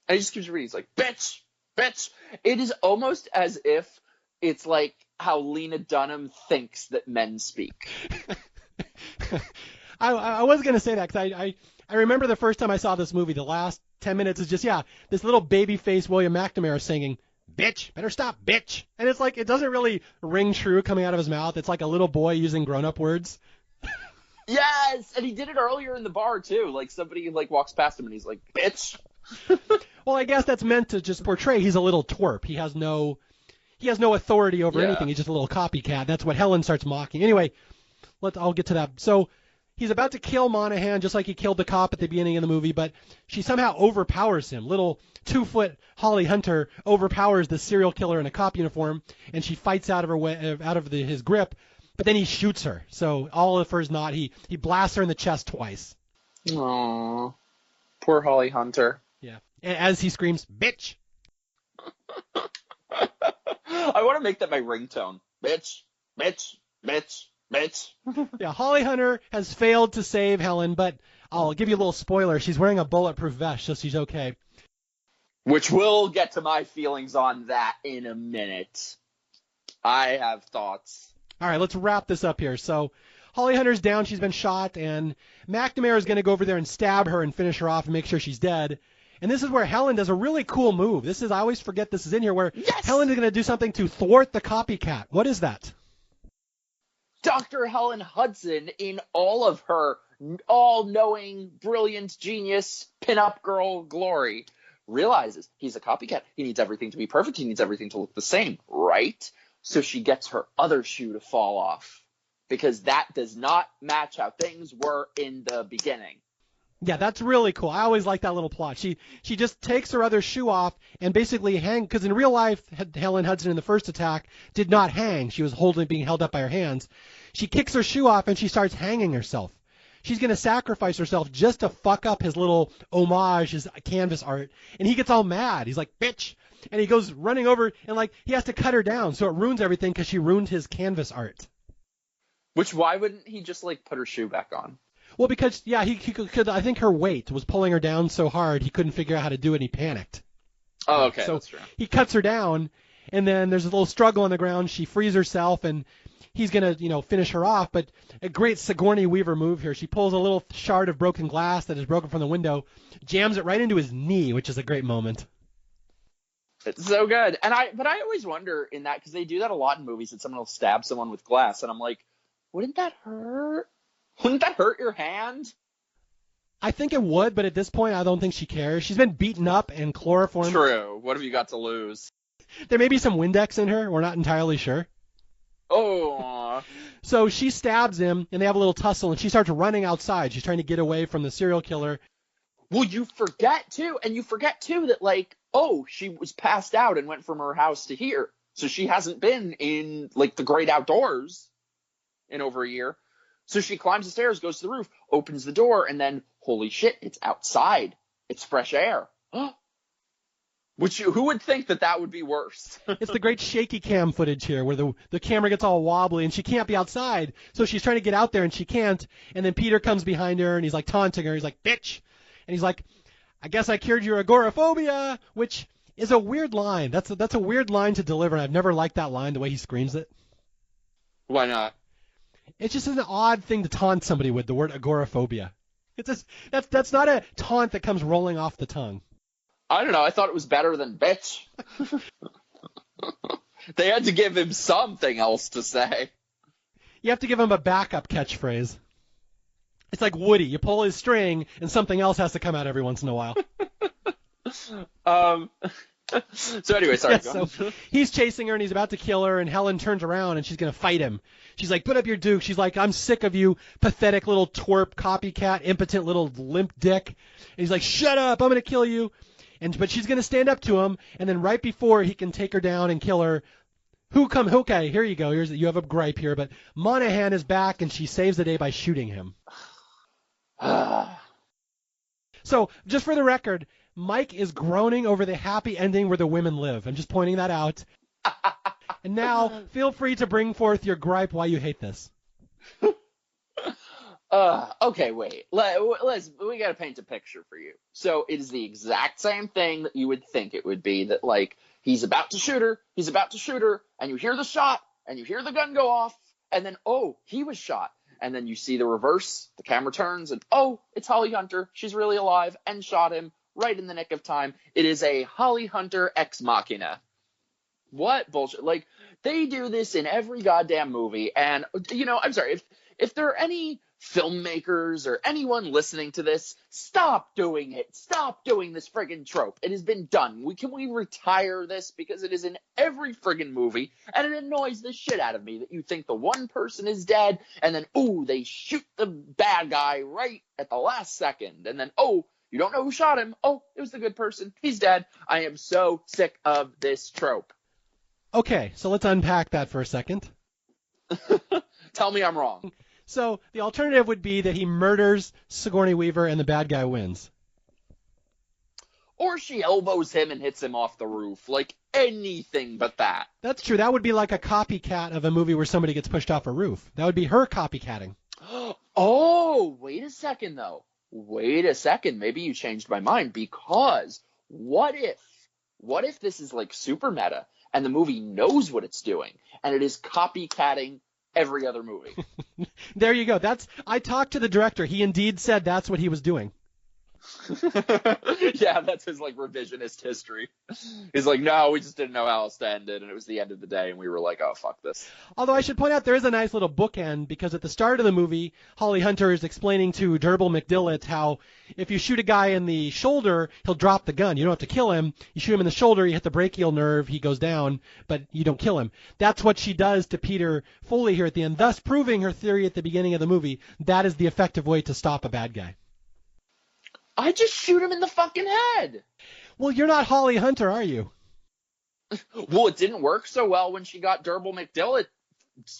And he just keeps repeating, he's like, bitch, bitch. It is almost as if it's like how Lena Dunham thinks that men speak. I was going to say that because I remember the first time I saw this movie, the last 10 minutes is just, this little baby-faced William McNamara singing, bitch, better stop, bitch. And it's like, it doesn't really ring true coming out of his mouth. It's like a little boy using grown-up words. Yes, and he did it earlier in the bar, too. Like, somebody, like, walks past him and he's like, bitch. Well, I guess that's meant to just portray he's a little twerp. He has no authority over anything. He's just a little copycat. That's what Helen starts mocking. Anyway, I'll get to that. So he's about to kill Monahan just like he killed the cop at the beginning of the movie, but she somehow overpowers him. Little 2-foot Holly Hunter overpowers the serial killer in a cop uniform, and she fights out of his grip, but then he shoots her. So all of her's not. He blasts her in the chest twice. Aww. Poor Holly Hunter. Yeah. As he screams, bitch. I want to make that my ringtone. Bitch, bitch, bitch, bitch. Yeah, Holly Hunter has failed to save Helen, but I'll give you a little spoiler. She's wearing a bulletproof vest, so she's okay. Which we'll get to my feelings on that in a minute. I have thoughts. All right, let's wrap this up here. So Holly Hunter's down. She's been shot, and McNamara is going to go over there and stab her and finish her off and make sure she's dead. And this is where Helen does a really cool move. I always forget this is in here, where Helen is going to do something to thwart the copycat. What is that? Dr. Helen Hudson, in all of her all-knowing, brilliant, genius, pin-up girl glory, realizes he's a copycat. He needs everything to be perfect. He needs everything to look the same, right? So she gets her other shoe to fall off, because that does not match how things were in the beginning. Yeah, that's really cool. I always like that little plot. She just takes her other shoe off and basically because in real life, Helen Hudson in the first attack did not hang. She was being held up by her hands. She kicks her shoe off and she starts hanging herself. She's going to sacrifice herself just to fuck up his little homage, his canvas art. And he gets all mad. He's like, bitch. And he goes running over and he has to cut her down. So it ruins everything because she ruined his canvas art. Which, why wouldn't he just put her shoe back on? Well, because, yeah, he could, I think her weight was pulling her down so hard he couldn't figure out how to do it and he panicked. Oh, okay, so that's true. He cuts her down, and then there's a little struggle on the ground. She frees herself, and he's going to, finish her off. But a great Sigourney Weaver move here. She pulls a little shard of broken glass that is broken from the window, jams it right into his knee, which is a great moment. It's so good. But I always wonder in that, because they do that a lot in movies, that someone will stab someone with glass, and I'm like, wouldn't that hurt? Wouldn't that hurt your hand? I think it would, but at this point, I don't think she cares. She's been beaten up and chloroformed. True. What have you got to lose? There may be some Windex in her. We're not entirely sure. Oh. So she stabs him, and they have a little tussle, and she starts running outside. She's trying to get away from the serial killer. Well, you forget, too, that, she was passed out and went from her house to here. So she hasn't been in, the great outdoors in over a year. So she climbs the stairs, goes to the roof, opens the door, and then, holy shit, it's outside. It's fresh air. Who would think that would be worse? It's the great shaky cam footage here where the camera gets all wobbly and she can't be outside. So she's trying to get out there and she can't. And then Peter comes behind her and he's taunting her. He's like, bitch. And he's like, I guess I cured your agoraphobia, which is a weird line. That's a weird line to deliver. And I've never liked that line, the way he screams it. Why not? It's just an odd thing to taunt somebody with, the word agoraphobia. That's not a taunt that comes rolling off the tongue. I don't know. I thought it was better than bitch. They had to give him something else to say. You have to give him a backup catchphrase. It's like Woody. You pull his string, and something else has to come out every once in a while. So anyway, sorry. Yeah, so he's chasing her, and he's about to kill her, and Helen turns around, and she's going to fight him. She's like, put up your duke. She's like, I'm sick of you, pathetic little twerp, copycat, impotent little limp dick. And he's like, shut up, I'm going to kill you. But she's going to stand up to him, and then right before he can take her down and kill her, okay, here you go. You have a gripe here, but Monahan is back, and she saves the day by shooting him. So, just for the record, Mike is groaning over the happy ending where the women live. I'm just pointing that out. And now, feel free to bring forth your gripe why you hate this. Okay, wait. We got to paint a picture for you. So it is the exact same thing that you would think it would be, that he's about to shoot her, and you hear the shot, and you hear the gun go off, and then, he was shot. And then you see the reverse, the camera turns, and it's Holly Hunter. She's really alive and shot him right in the nick of time. It is a Holly Hunter ex machina. What bullshit. They do this in every goddamn movie. And, I'm sorry, if there are any filmmakers or anyone listening to this, stop doing it. Stop doing this friggin' trope. It has been done. Can we retire this? Because it is in every friggin' movie, and it annoys the shit out of me that you think the one person is dead, and then, they shoot the bad guy right at the last second, and then, you don't know who shot him. It was the good person. He's dead. I am so sick of this trope. Okay, so let's unpack that for a second. Tell me I'm wrong. So the alternative would be that he murders Sigourney Weaver and the bad guy wins. Or she elbows him and hits him off the roof. Anything but that. That's true. That would be like a copycat of a movie where somebody gets pushed off a roof. That would be her copycatting. Wait a second, though. Wait a second. Maybe you changed my mind, because what if this is super meta and the movie knows what it's doing and it is copycatting every other movie? There you go. I talked to the director. He indeed said that's what he was doing. Yeah, that's his like revisionist history. He's like, no, we just didn't know how else to end it, and it was the end of the day, and we were like, oh, fuck this. Although I should point out there is a nice little bookend, because at the start of the movie, Holly Hunter is explaining to D'Urberville McDillett how if you shoot a guy in the shoulder, he'll drop the gun. You don't have to kill him. You shoot him in the shoulder, you hit the brachial nerve, he goes down, but you don't kill him. That's what she does to Peter Foley here at the end, thus proving her theory at the beginning of the movie. That is the effective way to stop a bad guy. I just shoot him in the fucking head. Well, you're not Holly Hunter, are you? Well, it didn't work so well when she got D'Urberville McDillett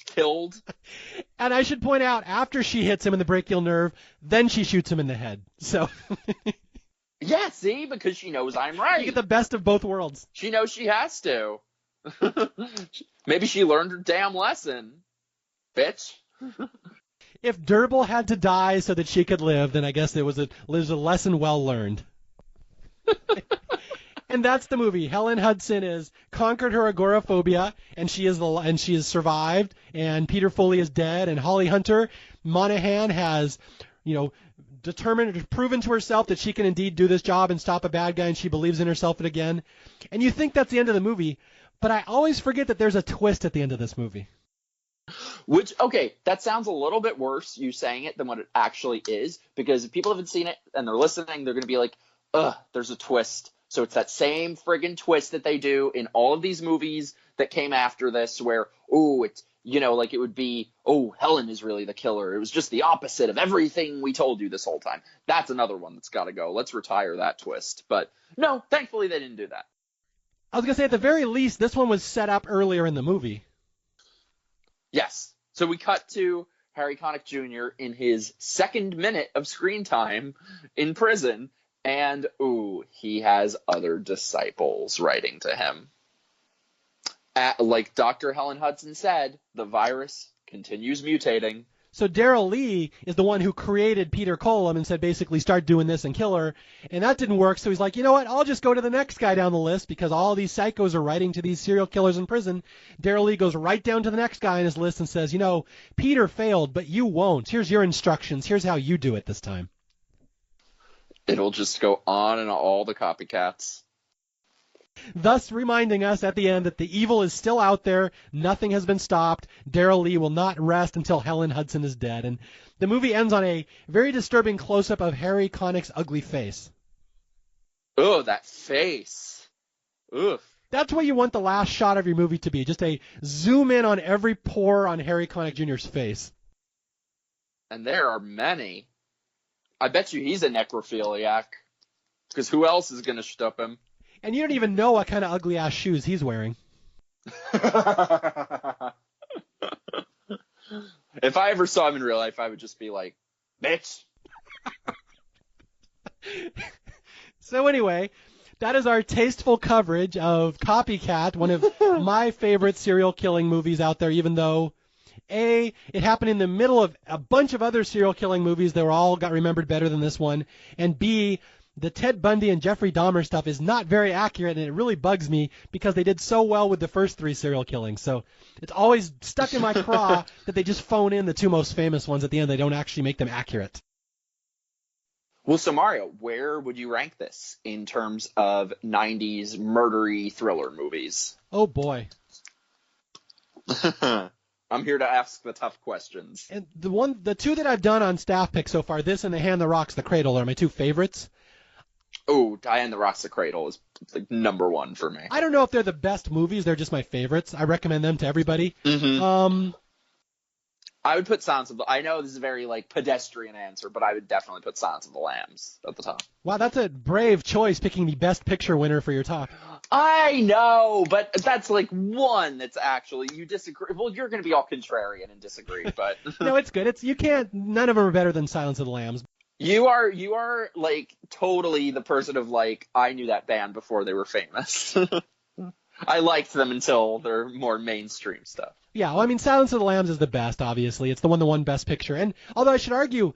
killed. And I should point out, after she hits him in the brachial nerve, then she shoots him in the head. So yeah, see, because she knows I'm right. You get the best of both worlds. She knows she has to. Maybe she learned her damn lesson, bitch. If D'Urberville had to die so that she could live, then I guess it was a lesson well learned. And that's the movie. Helen Hudson has conquered her agoraphobia, and she has survived. And Peter Foley is dead. And Holly Hunter Monahan has, proven to herself that she can indeed do this job and stop a bad guy, and she believes in herself again. And you think that's the end of the movie, but I always forget that there's a twist at the end of this movie. Which, okay, that sounds a little bit worse, you saying it, than what it actually is, because if people haven't seen it and they're listening, they're going to be like, ugh, there's a twist. So it's that same friggin' twist that they do in all of these movies that came after this, where, it's, like it would be, Helen is really the killer. It was just the opposite of everything we told you this whole time. That's another one that's got to go. Let's retire that twist. But no, thankfully they didn't do that. I was going to say, at the very least, this one was set up earlier in the movie. Yes. So we cut to Harry Connick Jr. in his second minute of screen time in prison, and he has other disciples writing to him. Like Dr. Helen Hudson said, the virus continues mutating. So Daryl Lee is the one who created Peter Colum and said basically start doing this and kill her. And that didn't work. So he's like, you know what? I'll just go to the next guy down the list because all these psychos are writing to these serial killers in prison. Daryl Lee goes right down to the next guy on his list and says, Peter failed, but you won't. Here's your instructions. Here's how you do it this time. It'll just go on and all the copycats. Thus reminding us at the end that the evil is still out there, nothing has been stopped, Daryl Lee will not rest until Helen Hudson is dead. And the movie ends on a very disturbing close-up of Harry Connick's ugly face. Oh, that face. Ugh. That's what you want the last shot of your movie to be, just a zoom in on every pore on Harry Connick Jr.'s face. And there are many. I bet you he's a necrophiliac, because who else is going to shtup him? And you don't even know what kind of ugly-ass shoes he's wearing. If I ever saw him in real life, I would just be like, bitch. So anyway, that is our tasteful coverage of Copycat, one of my favorite serial killing movies out there, even though, A, it happened in the middle of a bunch of other serial killing movies that all got remembered better than this one, and B, the Ted Bundy and Jeffrey Dahmer stuff is not very accurate, and it really bugs me because they did so well with the first three serial killings. So it's always stuck in my craw that they just phone in the two most famous ones at the end. They don't actually make them accurate. Well, so Mario, where would you rank this in terms of 90s murdery thriller movies? Oh, boy. I'm here to ask the tough questions. And the two that I've done on staff pick so far, this and The Hand That Rocks the Cradle, are my two favorites. Oh, Diane the Rocks the Cradle is like number one for me. I don't know if they're the best movies. They're just my favorites. I recommend them to everybody. Mm-hmm. I would put Silence of the... I know this is a very pedestrian answer, but I would definitely put Silence of the Lambs at the top. Wow, that's a brave choice, picking the best picture winner for your top. I know, but that's one that's actually... You disagree... Well, you're going to be all contrarian and disagree, but... No, it's good. None of them are better than Silence of the Lambs. You are totally the person of I knew that band before they were famous. I liked them until their more mainstream stuff. Yeah, well, I mean, Silence of the Lambs is the best, obviously. It's the one that won Best Picture. And although I should argue,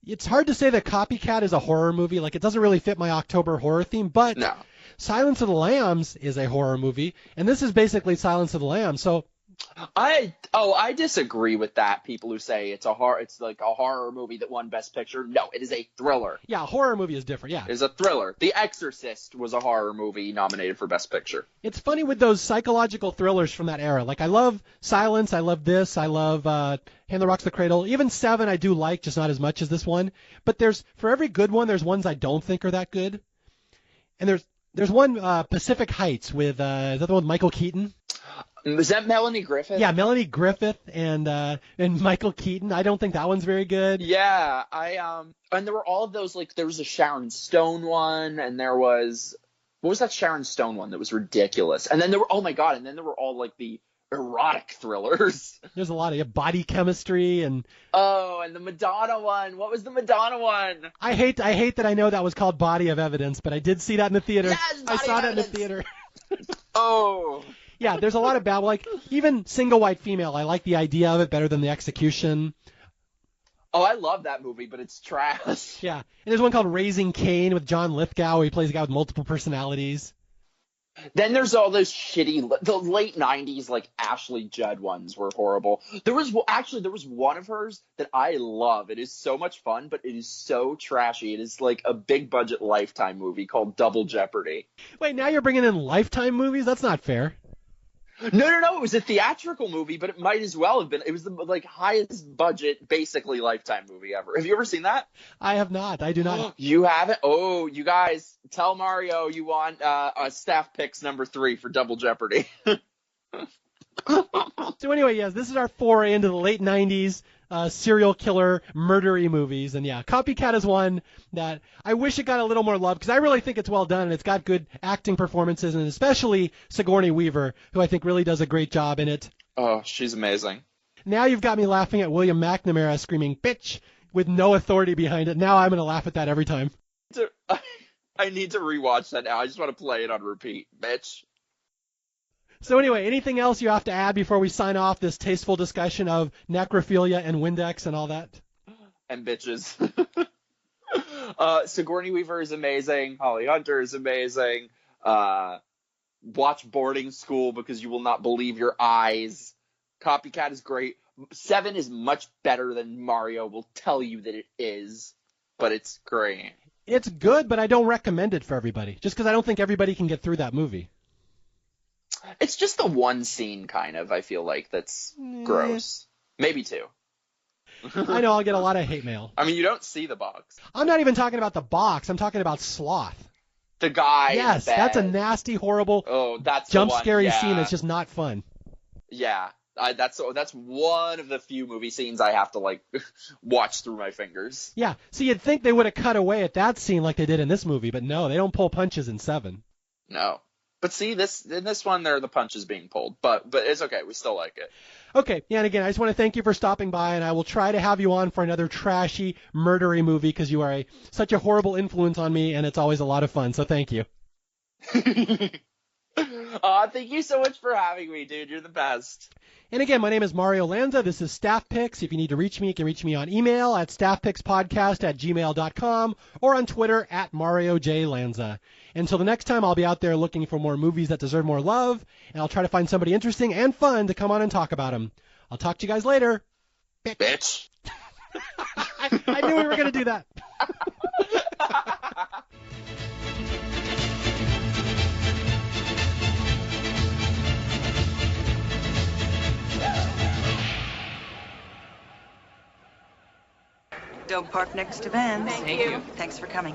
it's hard to say that Copycat is a horror movie. It doesn't really fit my October horror theme, but no. Silence of the Lambs is a horror movie, and this is basically Silence of the Lambs. So I disagree with that. People who say it's like a horror movie that won Best Picture. No, it is a thriller. Yeah, a horror movie is different. Yeah, It is a thriller. The Exorcist was a horror movie nominated for Best Picture. it's funny with those psychological thrillers from that era. Like I love Silence, I love this, I love Hand That Rocks the Cradle. Even Seven I do like, just not as much as this one. But for every good one, there's ones I don't think are that good. And there's one Pacific Heights with is that the one with Michael Keaton? Was that Melanie Griffith? Yeah, Melanie Griffith and Michael Keaton. I don't think that one's very good. Yeah, and there were all of those, like, there was a Sharon Stone one, and there was, what was that Sharon Stone one that was ridiculous? And then there were, oh my god, and then there were all, like, the erotic thrillers. There's a lot of body chemistry and and the Madonna one. What was the Madonna one? I hate that I know that was called Body of Evidence, but I did see that in the theater. Yes, I saw that in the Evidence. theater. Oh. Yeah, there's a lot of bad, like even Single White Female. I like the idea of it better than the execution. Oh, I love that movie, but it's trash. Yeah, and there's one called Raising Cain with John Lithgow, where he plays a guy with multiple personalities. Then there's all those shitty, the late 90s, like, Ashley Judd ones were horrible. There was one of hers that I love. It is so much fun, but it is so trashy. It is like a big budget Lifetime movie called Double Jeopardy. Wait, now you're bringing in Lifetime movies? That's not fair. No. It was a theatrical movie, but it might as well have been. It was the, like, highest budget, basically, Lifetime movie ever. Have you ever seen that? I have not. I do not. You haven't? Oh, you guys, tell Mario you want a staff picks number 3 for Double Jeopardy. So anyway, yes, this is our foray into the late 90s serial killer murdery movies. And yeah, Copycat is one that I wish it got a little more love because I really think it's well done and it's got good acting performances, and especially Sigourney Weaver, who I think really does a great job in it. Oh, she's amazing. Now you've got me laughing at William McNamara screaming bitch with no authority behind it. Now I'm going to laugh at that every time. I need to rewatch that now. I just want to play it on repeat, bitch. So anyway, anything else you have to add before we sign off this tasteful discussion of necrophilia and Windex and all that? And bitches. Sigourney Weaver is amazing. Holly Hunter is amazing. Watch Boarding School because you will not believe your eyes. Copycat is great. 7 is much better than Mario will tell you that it is, but it's great. It's good, but I don't recommend it for everybody, just because I don't think everybody can get through that movie. It's just the one scene, kind of, I feel like, that's gross. Maybe 2. I know I'll get a lot of hate mail. I mean, you don't see the box. I'm not even talking about the box. I'm talking about Sloth. The guy Yes, in the bed. that's a nasty, horrible, that's jump the one. scary Yeah. scene that's just not fun. Yeah, that's one of the few movie scenes I have to, like, watch through my fingers. Yeah, so you'd think they would have cut away at that scene like they did in this movie, but no, they don't pull punches in 7. No. But see, in this one, there are the punches being pulled. But it's okay. We still like it. Okay, yeah, and again, I just want to thank you for stopping by, and I will try to have you on for another trashy, murdery movie, because you are such a horrible influence on me, and it's always a lot of fun, so thank you. Thank you so much for having me, dude. You're the best. And again, my name is Mario Lanza. This is Staff Picks. If you need to reach me, you can reach me on email at staffpickspodcast@gmail.com or on Twitter at Mario J. Lanza. Until the next time, I'll be out there looking for more movies that deserve more love, and I'll try to find somebody interesting and fun to come on and talk about them. I'll talk to you guys later. Bitch. I knew we were going to do that. Don't park next to Vans. Thank you. Thanks for coming.